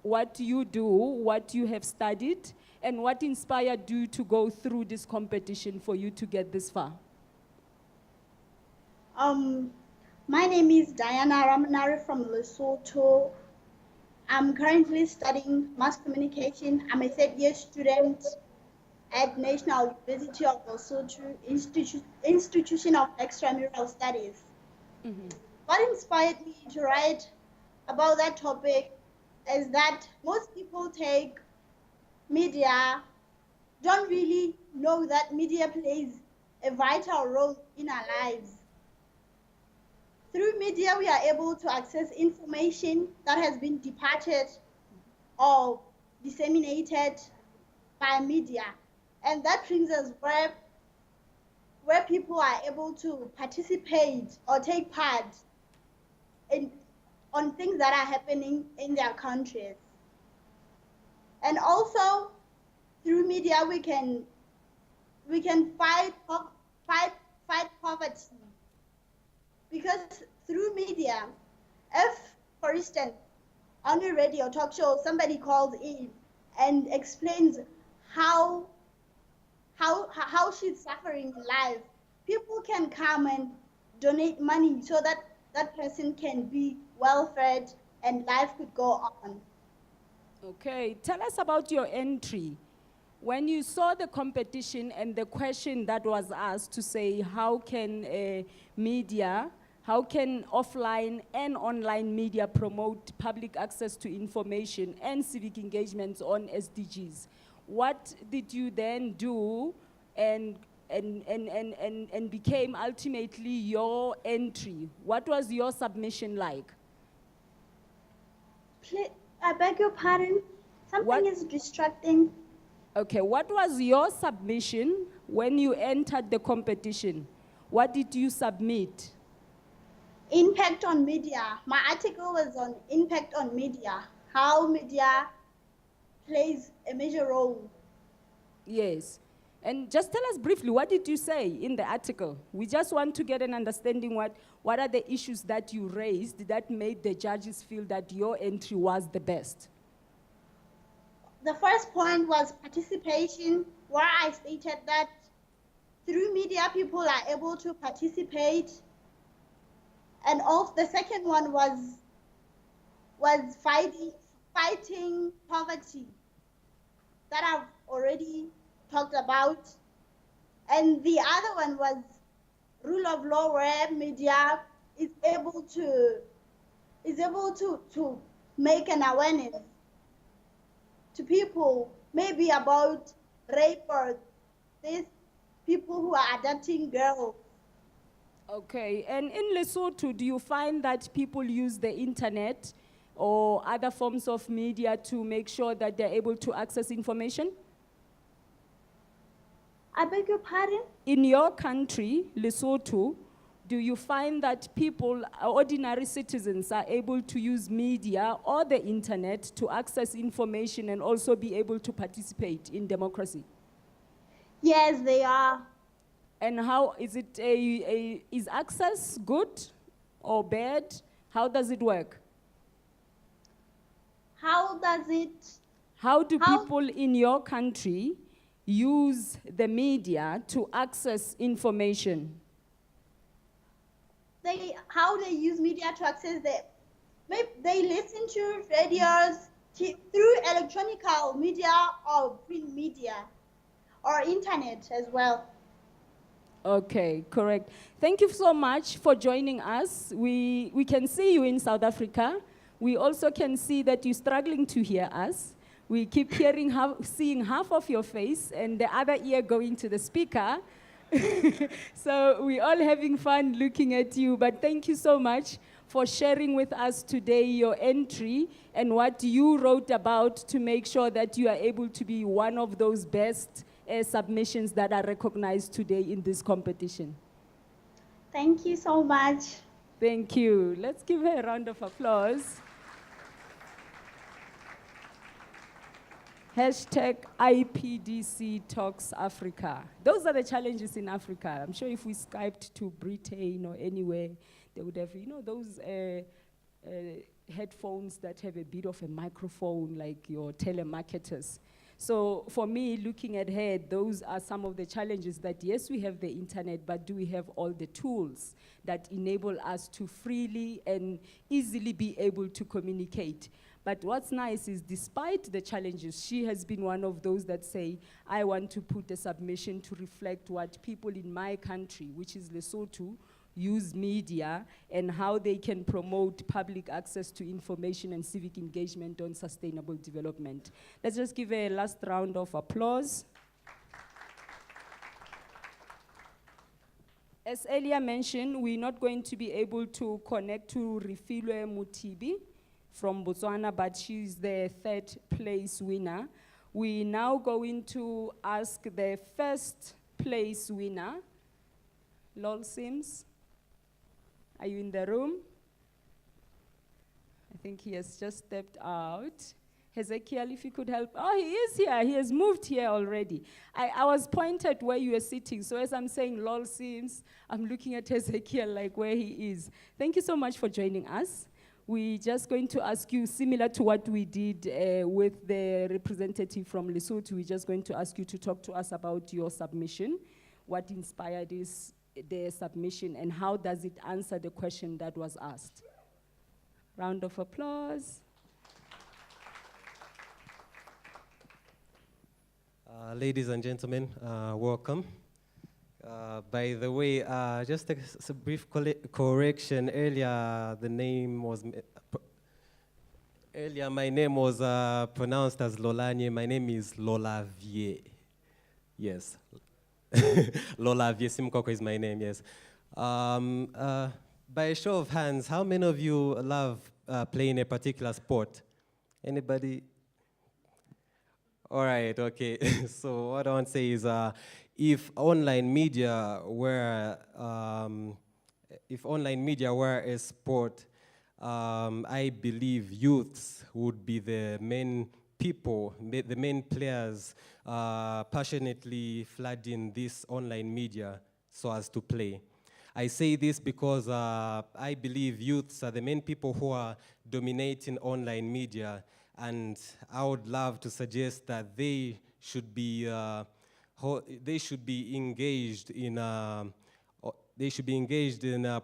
what you do, what you have studied, and what inspired you to go through this competition for you to get this far. My name is Diana Ramanari from Lesotho. I'm currently studying mass communication. I'm a third-year student at National University of Lesotho, Institution of Extramural Studies. What inspired me to write about that topic is that most people take media, don't really know that media plays a vital role in our lives. Through media, we are able to access information that has been departed or disseminated by media. And that brings us where people are able to participate or take part on things that are happening in their countries. And also, through media, we can fight poverty. Because through media, if, for instance, on a radio talk show, somebody calls in and explains how she's suffering in life, people can come and donate money so that that person can be well fed and life could go on. Okay, tell us about your entry. When you saw the competition and the question that was asked to say how can media, how can offline and online media promote public access to information and civic engagements on SDGs? What did you then do and became ultimately your entry? What was your submission like? I beg your pardon? Something is distracting. Okay, what was your submission when you entered the competition? What did you submit? Impact on media. My article was on impact on media, how media plays a major role. Yes. And just tell us briefly, what did you say in the article? We just want to get an understanding what are the issues that you raised that made the judges feel that your entry was the best? The first point was participation, where I stated that through media, people are able to participate. And also the second one was fighting poverty that I've already talked about. And the other one was rule of law, where media is able to make an awareness to people, maybe about rape or these people who are adopting girls. Okay, and in Lesotho, do you find that people use the internet or other forms of media to make sure that they're able to access information? I beg your pardon? In your country, Lesotho, do you find that people, ordinary citizens, are able to use media or the internet to access information and also be able to participate in democracy? Yes, they are. And how is it? Is access good or bad? How does it work? How does it? How do people in your country use the media to access information? How they use media to access they listen to radios, through electronic media or print media or internet as well. Okay, correct. Thank you so much for joining us. We can see you in South Africa. We also can see that you're struggling to hear us. We keep seeing half of your face and the other ear going to the speaker. So we're all having fun looking at you, but thank you so much for sharing with us today your entry and what you wrote about to make sure that you are able to be one of those best submissions that are recognized today in this competition. Thank you so much. Thank you. Let's give her a round of applause. Hashtag IPDC Talks Africa. Those are the challenges in Africa. I'm sure if we Skyped to Britain or anywhere, they would have, those headphones that have a bit of a microphone, like your telemarketers. So for me, looking ahead, those are some of the challenges that, yes, we have the internet, but do we have all the tools that enable us to freely and easily be able to communicate? But what's nice is, despite the challenges, she has been one of those that say, I want to put a submission to reflect what people in my country, which is Lesotho, use media and how they can promote public access to information and civic engagement on sustainable development. Let's just give a last round of applause. As earlier mentioned, we're not going to be able to connect to Refilwe Mutibi from Botswana, but she's the third place winner. We're now going to ask the first place winner, Lol Sims. Are you in the room? I think he has just stepped out. Hezekiel, if you could help. Oh, he is here. He has moved here already. I was pointed where you were sitting. So as I'm saying Lol Sims, I'm looking at Hezekiel like where he is. Thank you so much for joining us. We're just going to ask you, similar to what we did with the representative from Lesotho, we're just going to ask you to talk to us about your submission, what inspired the submission, and how does it answer the question that was asked. Round of applause. Ladies and gentlemen, welcome. By the way, just a brief correction. Earlier, my name was pronounced as Lolanye. My name is Lolavier. Yes. Lolavier Simkoko is my name, yes. By a show of hands, how many of you love playing a particular sport? Anybody? All right, okay. So what I want to say is, if online media were a sport, I believe youths would be the main people, the main players, passionately flooding this online media so as to play. I say this because I believe youths are the main people who are dominating online media, and I would love to suggest that they should be engaged in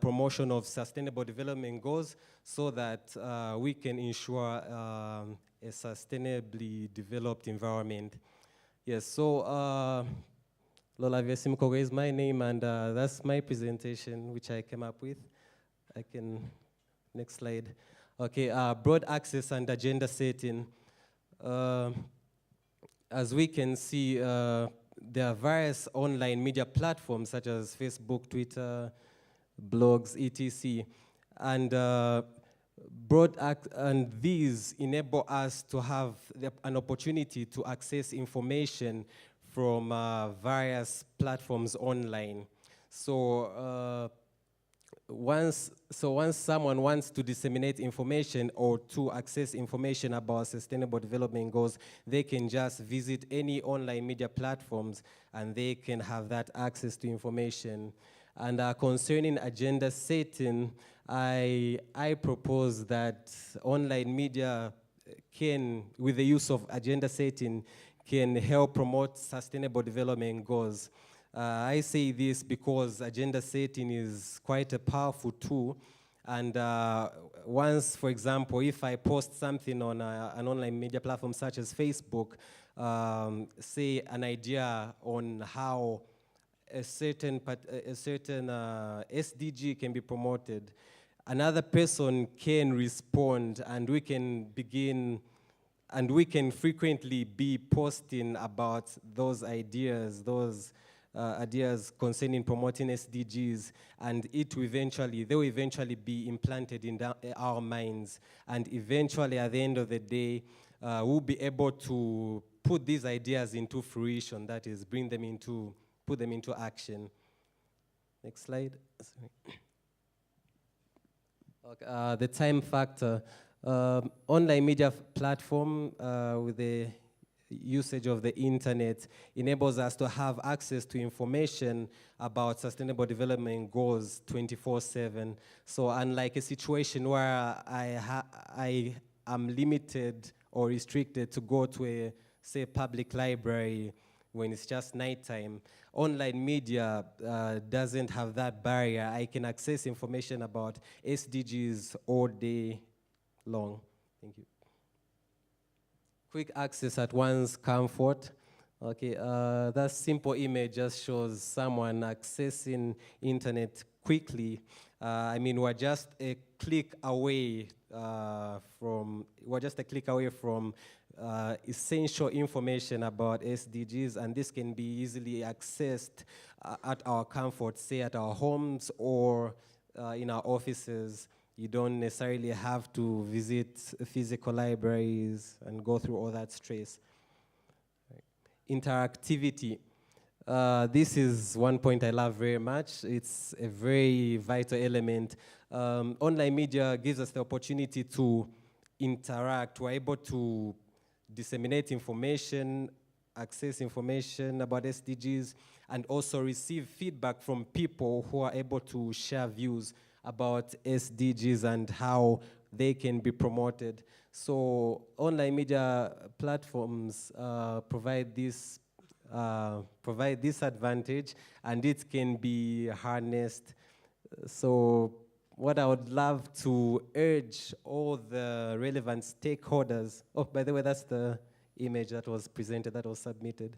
promotion of sustainable development goals, so that we can ensure a sustainably developed environment. Yes, so Lola Vesimkogo is my name, and that's my presentation, which I came up with. Next slide. Okay, broad access and agenda setting. As we can see, there are various online media platforms such as Facebook, Twitter, blogs, etc. And these enable us to have an opportunity to access information from various platforms online. So once someone wants to disseminate information or to access information about sustainable development goals, they can just visit any online media platforms and they can have that access to information. And concerning agenda setting, I propose that online media can, with the use of agenda setting, can help promote sustainable development goals. I say this because agenda setting is quite a powerful tool, and once, for example, if I post something on an online media platform such as Facebook, say an idea on how a certain SDG can be promoted, another person can respond, and we can begin, and we can frequently be posting about those ideas, ideas concerning promoting SDGs, and they will eventually be implanted in our minds, and eventually at the end of the day, we'll be able to put these ideas into fruition, that is, put them into action. Next slide. Okay, the time factor. Online media platform with the usage of the internet enables us to have access to information about sustainable development goals 24/7. So unlike a situation where I am limited or restricted to go to a, say, public library when it's just nighttime, online media doesn't have that barrier. I can access information about SDGs all day long. Thank you. Quick access at one's comfort. Okay, that simple image just shows someone accessing internet quickly. I mean, we're just a click away from essential information about SDGs, and this can be easily accessed at our comfort, say at our homes or in our offices. You don't necessarily have to visit physical libraries and go through all that stress. Right. Interactivity. This is one point I love very much. It's a very vital element. Online media gives us the opportunity to interact. We're able to disseminate information, access information about SDGs, and also receive feedback from people who are able to share views about SDGs and how they can be promoted. So online media platforms provide this advantage, and it can be harnessed. So what I would love to urge all the relevant stakeholders, oh, by the way, that's the image that was presented, that was submitted.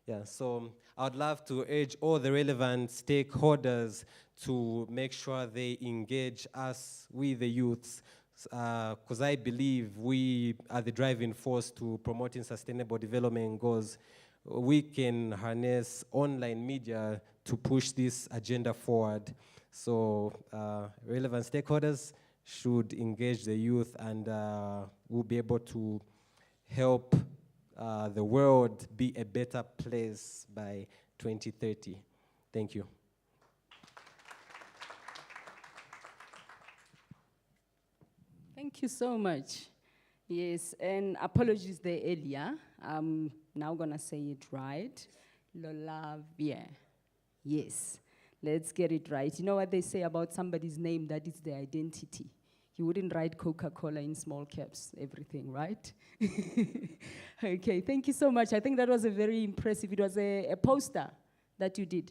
Yeah, so I would love to urge all the relevant stakeholders to make sure they engage us, we the youths, because I believe we are the driving force to promoting sustainable development goals. We can harness online media to push this agenda forward. So relevant stakeholders should engage the youth, and we'll be able to help the world be a better place by 2030. Thank you. Thank you so much. Yes, and apologies there earlier. I'm now gonna say it right. Lolavie. Yes, let's get it right. You know what they say about somebody's name, that is their identity. You wouldn't write Coca-Cola in small caps, everything, right? Okay, thank you so much. I think that was a very impressive, it was a poster that you did.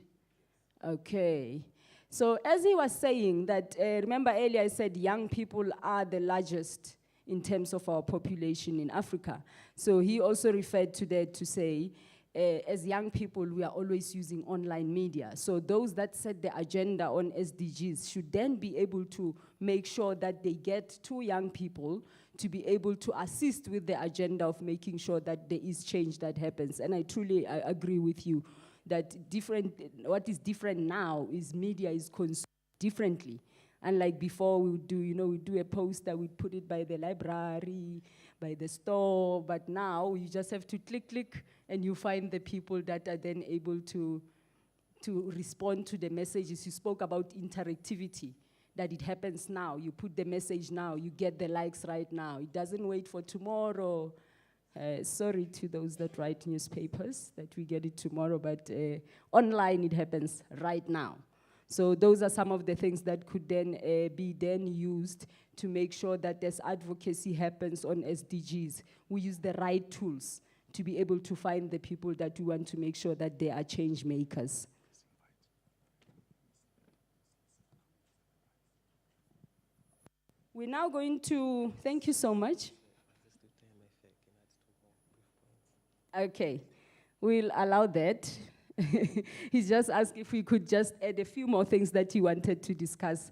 Okay. So as he was saying that, remember earlier I said young people are the largest in terms of our population in Africa. So he also referred to that to say, as young people, we are always using online media. So those that set the agenda on SDGs should then be able to make sure that they get to young people to be able to assist with the agenda of making sure that there is change that happens. And I truly agree with you that what is different now is media is consumed differently. Unlike before, we would do, we do a poster, we'd put it by the library, by the store, but now you just have to click, and you find the people that are then able to respond to the messages. You spoke about interactivity, that it happens now. You put the message now, you get the likes right now. It doesn't wait for tomorrow. Sorry to those that write newspapers that we get it tomorrow, but online it happens right now. So those are some of the things that could then be then used to make sure that as advocacy happens on SDGs, we use the right tools to be able to find the people that we want to make sure that they are change makers. We're now going to, thank you so much. Okay, we'll allow that. He's just asked if we could just add a few more things that he wanted to discuss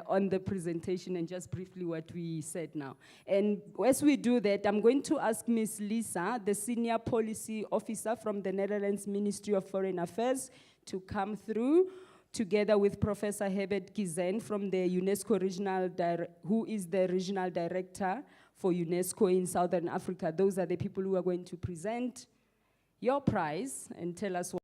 on the presentation, and just briefly what we said now. And as we do that, I'm going to ask Ms. Lisa, the Senior Policy Officer from the Netherlands Ministry of Foreign Affairs, to come through together with Professor Herbert Gizen from the UNESCO Regional who is the Regional Director for UNESCO in Southern Africa. Those are the people who are going to present your prize and tell us what